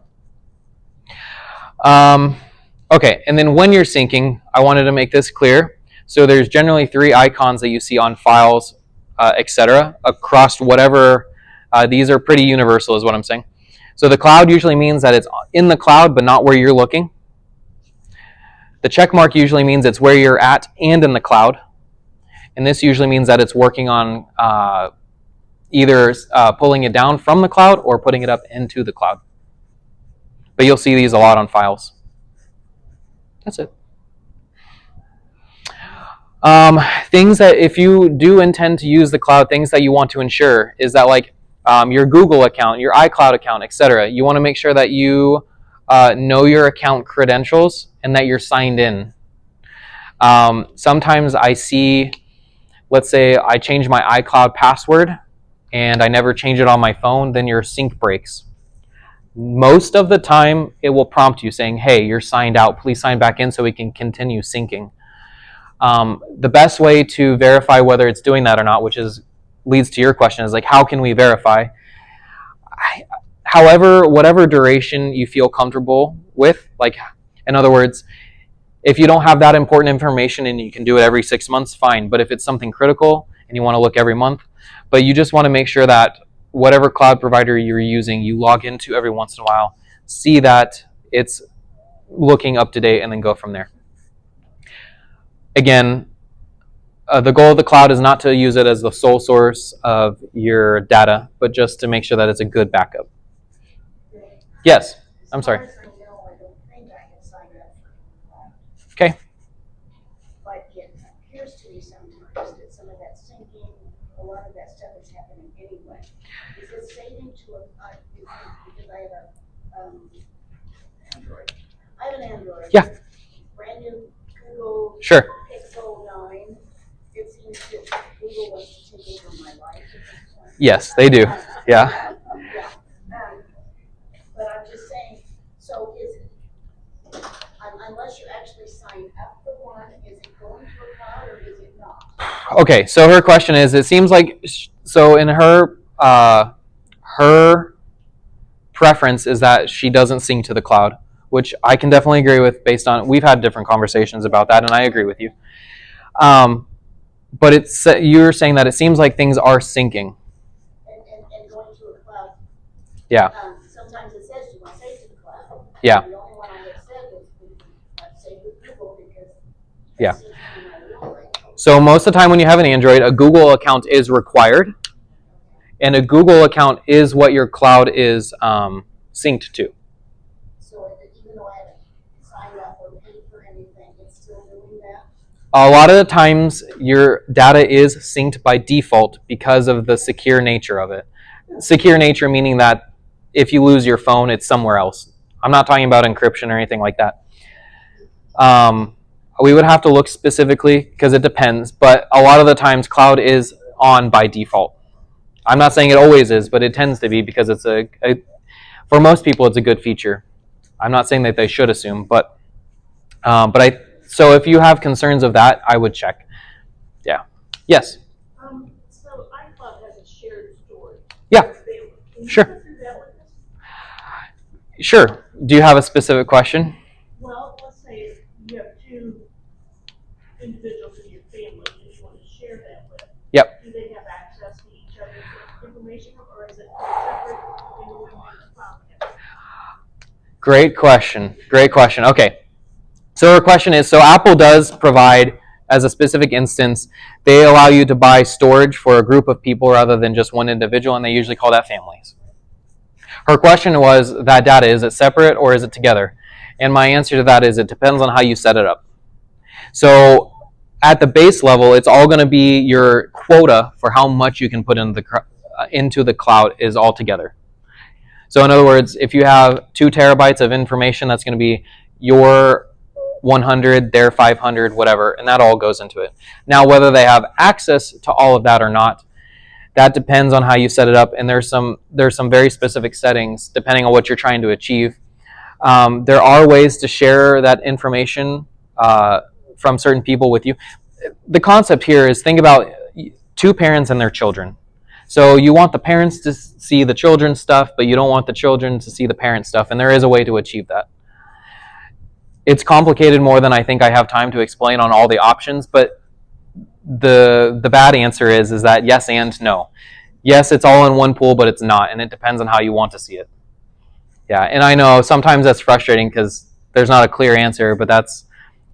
Okay, and then when you're syncing, I wanted to make this clear. So there's generally 3 icons that you see on files, etc. across whatever. These are pretty universal is what I'm saying. So the cloud usually means that it's in the cloud but not where you're looking. The check mark usually means it's where you're at and in the cloud. And this usually means that it's working on either pulling it down from the cloud or putting it up into the cloud. But you'll see these a lot on files. That's it. Things that if you do intend to use the cloud, things that you want to ensure is that like your Google account, your iCloud account, etc. You want to make sure that you know your account credentials and that you're signed in. Sometimes I see, let's say I change my iCloud password and I never change it on my phone, then your sync breaks. Most of the time, it will prompt you saying, hey, you're signed out. Please sign back in so we can continue syncing. The best way to verify whether it's doing that or not, which leads to your question, is like, how can we verify? However, whatever duration you feel comfortable with, like, in other words, if you don't have that important information and you can do it every 6 months, fine. But if it's something critical and you want to look every month, but you just want to make sure that whatever cloud provider you're using, you log into every once in a while, see that it's looking up to date, and then go from there. Again, the goal of the cloud is not to use it as the sole source of your data, but just to make sure that it's a good backup. Yes, I'm sorry. As far as I know, I don't think I can sign up for the cloud. Okay. But it appears to me sometimes that some of that syncing, a lot of that stuff is happening anyway. Is it saving to because I have Android. I have an Android. Yeah. Brand new Google Sure. Pixel 9. It seems that Google wants to take over my life at this point. Yes, they do. Yeah. But I'm just saying, so is it, unless you actually sign up for one, is it going to a cloud or is it not? Okay, so her question is, it seems like, so in her preference is that she doesn't sync to the cloud, which I can definitely agree with based on, we've had different conversations about that, and I agree with you. But you're saying that it seems like things are syncing. And going to a cloud. Yeah. Sometimes it says you want to save to the cloud. Yeah. The only one I have said is save with Google because Yeah. that seems to be my So most of the time when you have an Android, a Google account is required, and a Google account is what your cloud is synced to. So even though I haven't signed up or paid for anything, it's still doing that? A lot of the times your data is synced by default because of the secure nature of it. Secure nature meaning that if you lose your phone, it's somewhere else. I'm not talking about encryption or anything like that. We would have to look specifically because it depends, but a lot of the times cloud is on by default. I'm not saying it always is, but it tends to be because it's for most people it's a good feature. I'm not saying that they should assume, but so if you have concerns of that, I would check. Yeah. Yes. So iCloud has a shared storage. Yeah. Can you Sure. go through that with us? Sure. Do you have a specific question? Well, let's say you have two individuals in your family and you want to share that with. Yep. Do they have access to each other's information, or is it separate in one big cloud? Great question. Great question. Okay. So her question is, so Apple does provide, as a specific instance, they allow you to buy storage for a group of people rather than just one individual, and they usually call that families. Her question was, that data, is it separate or is it together? And my answer to that is it depends on how you set it up. So at the base level, it's all going to be your quota for how much you can put into the cloud is all together. So in other words, if you have 2 terabytes of information, that's going to be your 100, their 500, whatever, and that all goes into it. Now, whether they have access to all of that or not, that depends on how you set it up, and there's some very specific settings depending on what you're trying to achieve. There are ways to share that information from certain people with you. The concept here is, think about 2 parents and their children. So you want the parents to see the children's stuff, but you don't want the children to see the parents' stuff, and there is a way to achieve that. It's complicated more than I think I have time to explain on all the options, but the bad answer is that yes and no. Yes, it's all in one pool, but it's not, and it depends on how you want to see it. Yeah, and I know sometimes that's frustrating because there's not a clear answer, but that's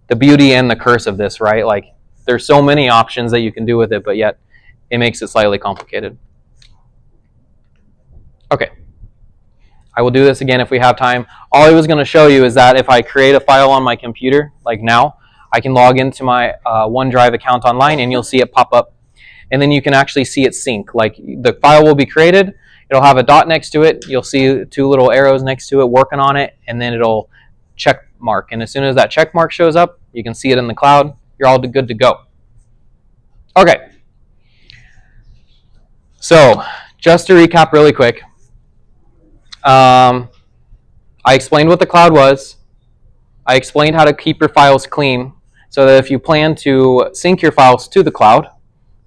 the beauty and the curse of this, right? Like, there's so many options that you can do with it, but yet it makes it slightly complicated. Okay. I will do this again if we have time. All I was going to show you is that if I create a file on my computer, like now, I can log into my OneDrive account online and you'll see it pop up. And then you can actually see it sync. Like, the file will be created, it'll have a dot next to it, you'll see 2 little arrows next to it working on it, and then it'll check mark. And as soon as that check mark shows up, you can see it in the cloud, you're all good to go. Okay. So, just to recap really quick. I explained what the cloud was. I explained how to keep your files clean so that if you plan to sync your files to the cloud,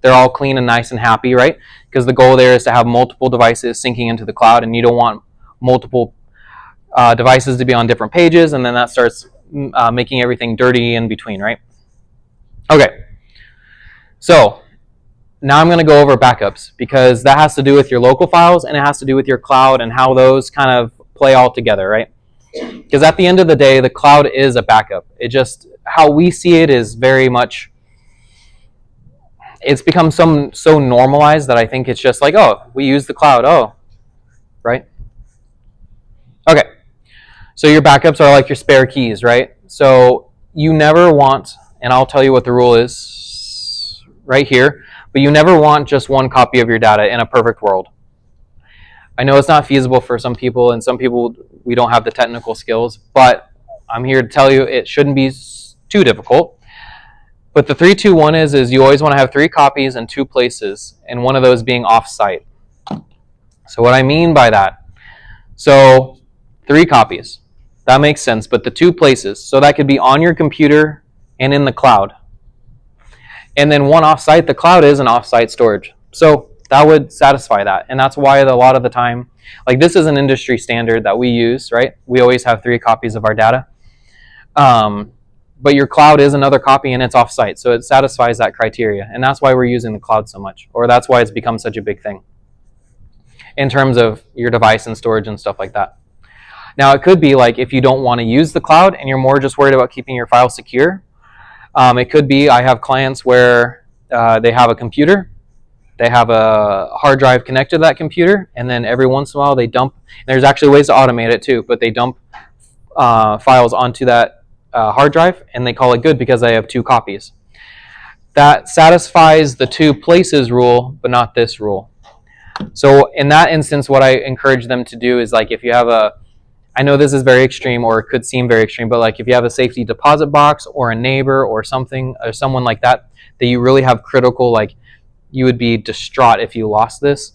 they're all clean and nice and happy, right? Because the goal there is to have multiple devices syncing into the cloud, and you don't want multiple devices to be on different pages, and then that starts making everything dirty in between, right? Okay. So now I'm going to go over backups, because that has to do with your local files and it has to do with your cloud and how those kind of play all together, right? Because at the end of the day, the cloud is a backup. It just, how we see it is very much, it's become so normalized that I think it's just like, oh, we use the cloud, oh, right? Okay, so your backups are like your spare keys, right? So you never want, and I'll tell you what the rule is right here, but you never want just one copy of your data in a perfect world. I know it's not feasible for some people, and some people, we don't have the technical skills, but I'm here to tell you it shouldn't be too difficult. But the 3-2-1 is you always want to have 3 copies in 2 places, and one of those being off-site. So what I mean by that, so 3 copies, that makes sense, but the 2 places, so that could be on your computer and in the cloud. And then one off-site, the cloud is an off-site storage. So that would satisfy that. And that's why a lot of the time, like, this is an industry standard that we use, right? We always have 3 copies of our data. But your cloud is another copy and it's off-site. So it satisfies that criteria. And that's why we're using the cloud so much. Or that's why it's become such a big thing in terms of your device and storage and stuff like that. Now, it could be like if you don't want to use the cloud and you're more just worried about keeping your files secure, It could be I have clients where they have a computer, they have a hard drive connected to that computer, and then every once in a while they dump. There's actually ways to automate it too, but they dump files onto that hard drive, and they call it good because they have 2 copies. That satisfies the 2 places rule, but not this rule. So in that instance, what I encourage them to do is, like, if you have I know this is very extreme, or it could seem very extreme, but like if you have a safety deposit box or a neighbor or something, or someone like that you really have critical, like you would be distraught if you lost this,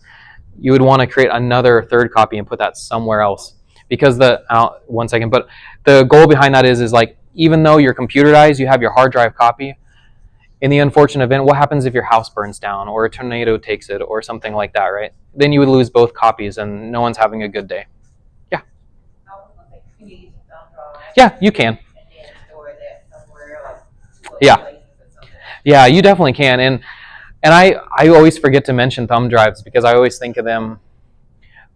you would want to create another 3rd copy and put that somewhere else. Because one second, but the goal behind that is like, even though your computer dies, you have your hard drive copy. In the unfortunate event, what happens if your house burns down or a tornado takes it or something like that, right? Then you would lose both copies and no one's having a good day. Yeah. Yeah, you can. Yeah. Yeah, you definitely can. And I always forget to mention thumb drives because I always think of them,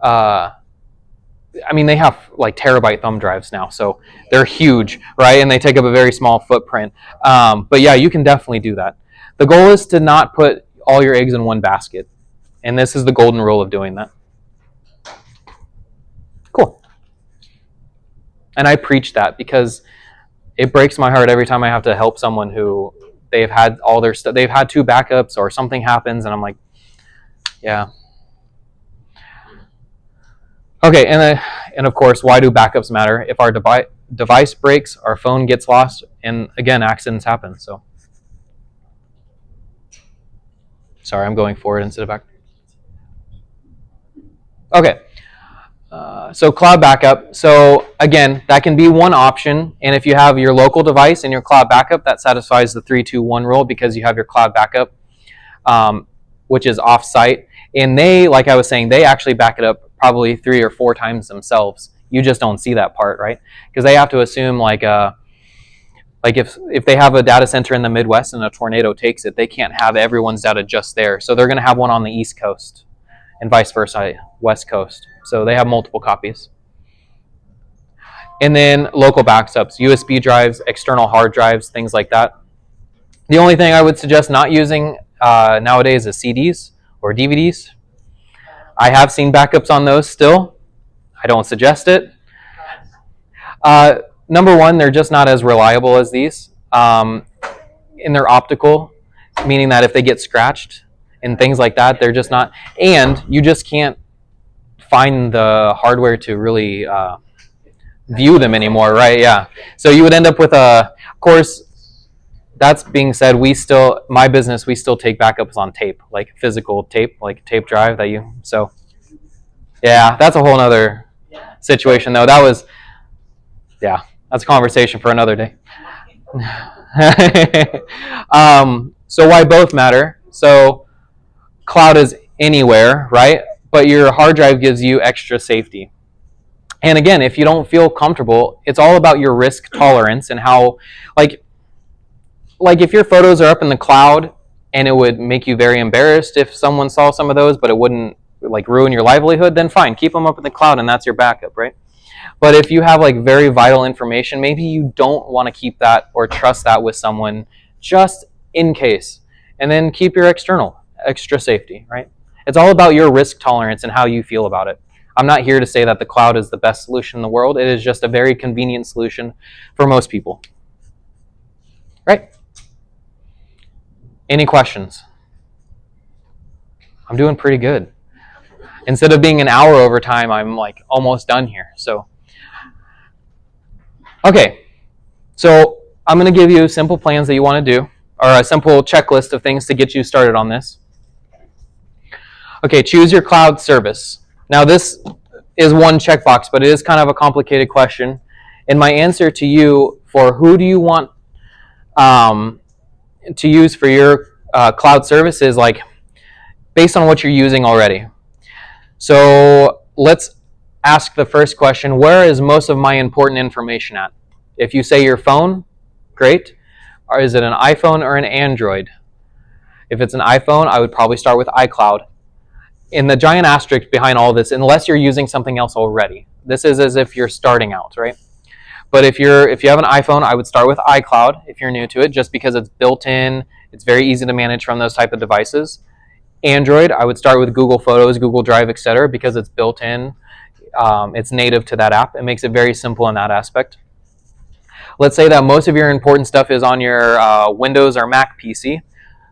I mean, they have like terabyte thumb drives now, so they're huge, right? And they take up a very small footprint. But yeah, you can definitely do that. The goal is to not put all your eggs in one basket. And this is the golden rule of doing that. Cool. And I preach that because it breaks my heart every time I have to help someone who they've had all their stuff, they've had 2 backups or something happens, and I'm like, yeah. Okay, and of course, why do backups matter? If our device breaks, our phone gets lost, and again, accidents happen. So, sorry, I'm going forward instead of back. Okay, so cloud backup. So again, that can be one option, and if you have your local device and your cloud backup, that satisfies the 3-2-1 rule because you have your cloud backup, which is off-site, and they, like I was saying, they actually back it up probably 3 or 4 times themselves. You just don't see that part, right? Because they have to assume like if they have a data center in the Midwest and a tornado takes it, they can't have everyone's data just there. So they're going to have one on the East Coast and vice versa, West Coast. So they have multiple copies. And then local backups, USB drives, external hard drives, things like that. The only thing I would suggest not using nowadays is CDs or DVDs. I have seen backups on those still. I don't suggest it. Number one, they're just not as reliable as these. And they're optical, meaning that if they get scratched and things like that, they're just not. And you just can't find the hardware to really view them anymore, right? Yeah. So you would end up with of course, that's being said, my business, we still take backups on tape, like physical tape, like tape drive so yeah, that's a whole nother situation though. That's a conversation for another day. So why both matter? So cloud is anywhere, right? But your hard drive gives you extra safety. And again, if you don't feel comfortable, it's all about your risk tolerance and how, like if your photos are up in the cloud and it would make you very embarrassed if someone saw some of those, but it wouldn't like ruin your livelihood, then fine, keep them up in the cloud and that's your backup, right? But if you have like very vital information, maybe you don't want to keep that or trust that with someone just in case. And then keep your extra safety, right? It's all about your risk tolerance and how you feel about it. I'm not here to say that the cloud is the best solution in the world. It is just a very convenient solution for most people. Right? Any questions? I'm doing pretty good. Instead of being an hour over time, I'm like almost done here. So, okay. So I'm going to give you simple plans that you want to do, or a simple checklist of things to get you started on this. Okay, choose your cloud service. Now this is one checkbox, but it is kind of a complicated question. And my answer to you for who do you want to use for your cloud service is like based on what you're using already. So let's ask the first question, where is most of my important information at? If you say your phone, great. Or is it an iPhone or an Android? If it's an iPhone, I would probably start with iCloud. In the giant asterisk behind all this, unless you're using something else already. This is as if you're starting out, right? But if you have an iPhone, I would start with iCloud if you're new to it, just because it's built in. It's very easy to manage from those type of devices. Android, I would start with Google Photos, Google Drive, etc., because it's built in. It's native to that app. It makes it very simple in that aspect. Let's say that most of your important stuff is on your Windows or Mac PC.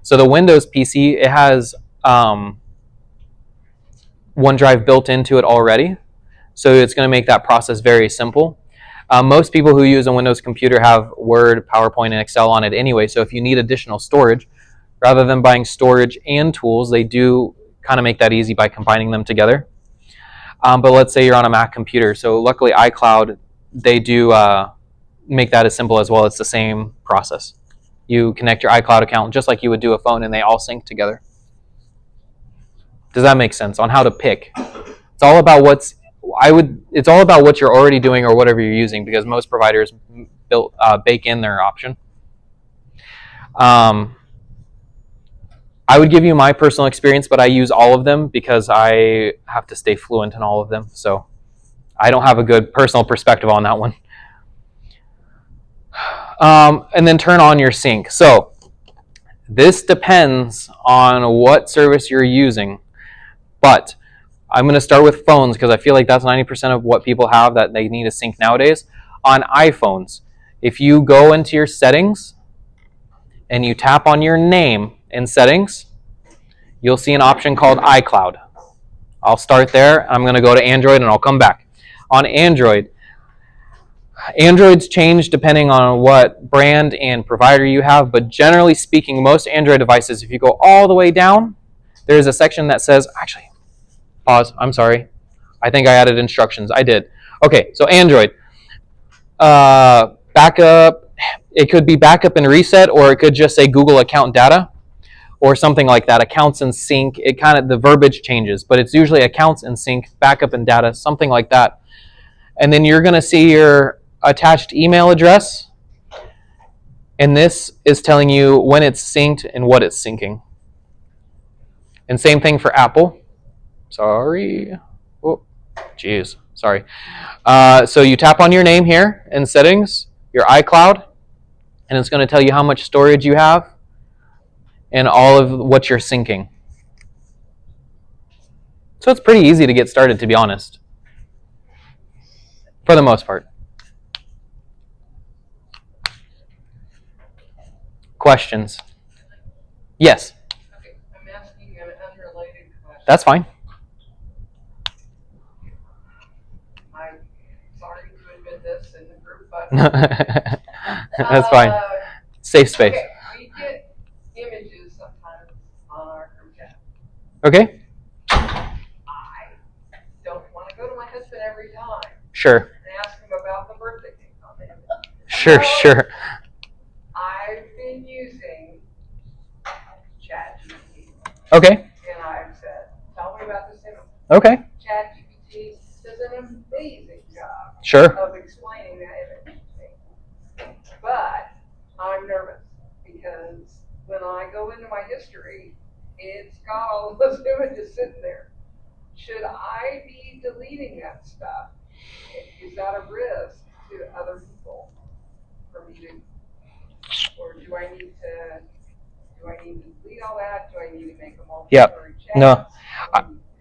So the Windows PC, it has OneDrive built into it already. So it's going to make that process very simple. Most people who use a Windows computer have Word, PowerPoint, and Excel on it anyway. So if you need additional storage, rather than buying storage and tools, they do kind of make that easy by combining them together. But let's say you're on a Mac computer. So luckily iCloud, they do make that as simple as well. It's the same process. You connect your iCloud account just like you would do a phone, and they all sync together. Does that make sense on how to pick? It's all about it's all about what you're already doing or whatever you're using, because most providers bake in their option. I would give you my personal experience, but I use all of them because I have to stay fluent in all of them. So I don't have a good personal perspective on that one. And then turn on your sync. So this depends on what service you're using, but I'm going to start with phones because I feel like that's 90% of what people have that they need to sync nowadays. On iPhones, if you go into your settings and you tap on your name in settings, you'll see an option called iCloud. I'll start there. I'm going to go to Android and I'll come back. On Android's change depending on what brand and provider you have, but generally speaking, most Android devices, if you go all the way down, there's a section that says, actually, pause, I'm sorry. I think I added instructions. I did. Okay, so Android. Backup, it could be backup and reset, or it could just say Google account data, or something like that. Accounts and sync, it kind of, the verbiage changes, but it's usually accounts and sync, backup and data, something like that. And then you're going to see your attached email address, and this is telling you when it's synced and what it's syncing. And same thing for Apple. Sorry. Oh, geez. Sorry. So you tap on your name here in settings, your iCloud, and it's going to tell you how much storage you have and all of what you're syncing. So it's pretty easy to get started, to be honest, for the most part. Questions? Yes. Okay, I'm asking an unrelated question. That's fine. I'm sorry to admit this in the group, but That's fine. Safe space. Okay, we get images sometimes on our group chat. Okay. I don't want to go to my husband every time Sure. and ask him about the birthday cake on the image. Sure. So, Sure. I've been using ChatGPT, Okay. and I've said, tell me about this image. Okay. ChatGPT does an amazing job Sure. of explaining that image to me. But I'm nervous because when I go into my history, it's got all of those images sitting there. Should I be deleting that stuff? Is that a risk to other people for me to, or do I need to delete all that? Do I need to make a multi-story chat? No.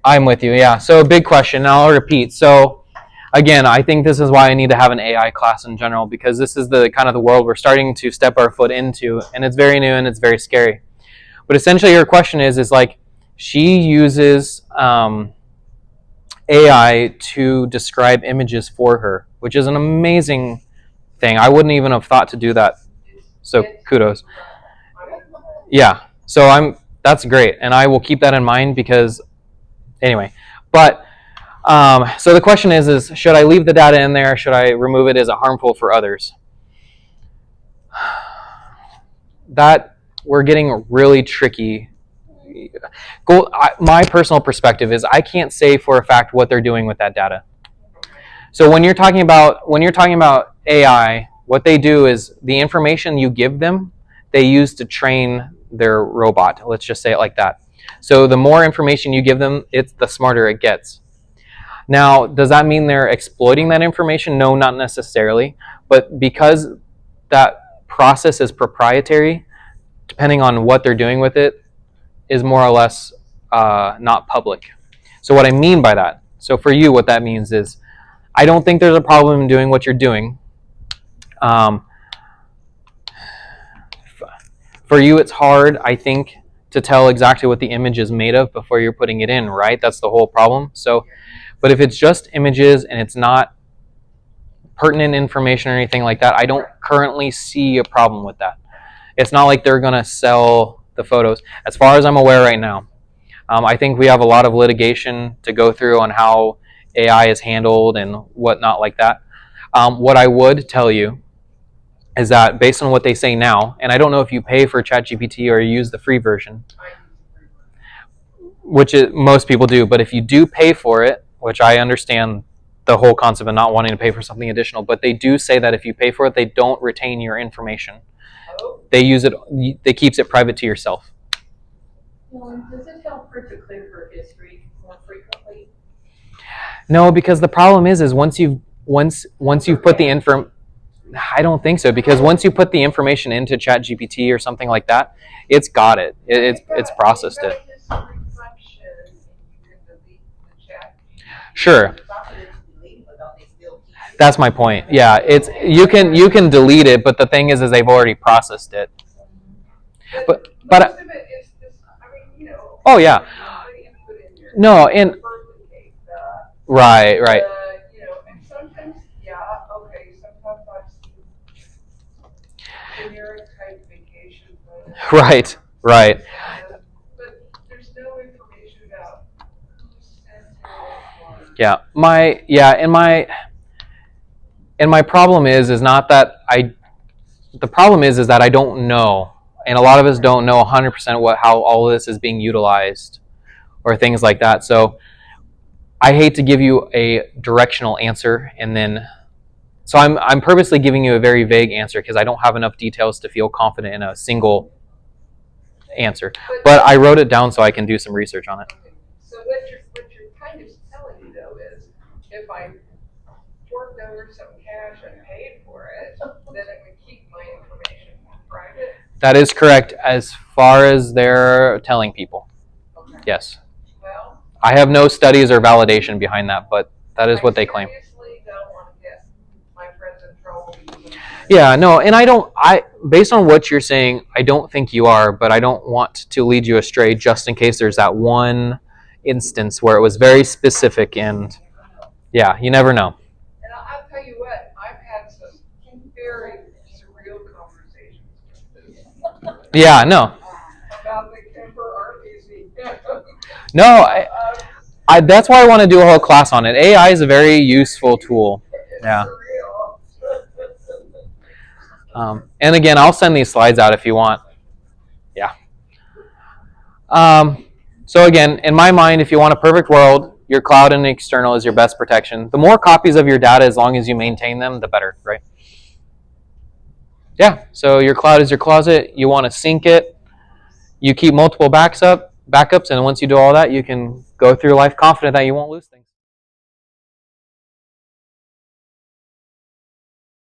I'm with you, yeah. So big question, and I'll repeat. So again, I think this is why I need to have an AI class in general, because this is the kind of the world we're starting to step our foot into, and it's very new and it's very scary. But essentially your question is like, she uses AI to describe images for her, which is an amazing thing. I wouldn't even have thought to do that. So kudos. Yeah. So that's great, and I will keep that in mind because anyway. But so the question is should I leave the data in there? Should I remove it? Is it harmful for others? That we're getting really tricky. My personal perspective is I can't say for a fact what they're doing with that data. So when you're talking about AI, what they do is the information you give them, they use to train their robot. Let's just say it like that. So the more information you give them, the smarter it gets. Now, does that mean they're exploiting that information? No, not necessarily. But because that process is proprietary, depending on what they're doing with it, is more or less not public. So what I mean by that, so for you, what that means is, I don't think there's a problem in doing what you're doing. For you, it's hard, I think, to tell exactly what the image is made of before you're putting it in, right? That's the whole problem. So, but if it's just images and it's not pertinent information or anything like that, I don't currently see a problem with that. It's not like they're going to sell the photos. As far as I'm aware right now, I think we have a lot of litigation to go through on how AI is handled and whatnot like that. What I would tell you is that based on what they say now, and I don't know if you pay for ChatGPT or you use the free version, which most people do, but if you do pay for it, which I understand the whole concept of not wanting to pay for something additional, but they do say that if you pay for it, they don't retain your information. They use it, they keeps it private to yourself. Does it help her to clear her history more frequently? No, because the problem is once you've put the info, I don't think so, because once you put the information into ChatGPT or something like that, it's got it. It's processed it. Sure. That's my point. Yeah, it's you can delete it, but the thing is they've already processed it. But most of it is just, I mean, you know. Oh yeah. Input in your No, and birthday cake, right. you know, and sometimes, yeah, okay, sometimes I've seen generic type vacation photos. Right. But there's no information about who sent it or. Yeah. And my problem is not that the problem is that I don't know, and a lot of us don't know 100% how all of this is being utilized or things like that. So I hate to give you a directional answer, and then so I'm purposely giving you a very vague answer because I don't have enough details to feel confident in a single answer. But I wrote it down so I can do some research on it. So what you're kind of telling me though is, if I forked over some cash and paid for it, then it would keep my information private. That is correct as far as they're telling people. Okay. Yes. Well, I have no studies or validation behind that, but that is what they claim. I seriously don't want to get my friends in trouble. Yeah, no, and based on what you're saying, I don't think you are, but I don't want to lead you astray just in case there's that one instance where it was very specific, and yeah, you never know. And I'll tell you what, I've had some very surreal conversations with this. Yeah, no. About the Kemper Art Museum. No, I that's why I want to do a whole class on it. AI is a very useful tool. Yeah. And again, I'll send these slides out if you want. Yeah. So again, in my mind, if you want a perfect world, your cloud and external is your best protection. The more copies of your data, as long as you maintain them, the better, right? Yeah, so your cloud is your closet. You want to sync it. You keep multiple backups, and once you do all that, you can go through life confident that you won't lose things.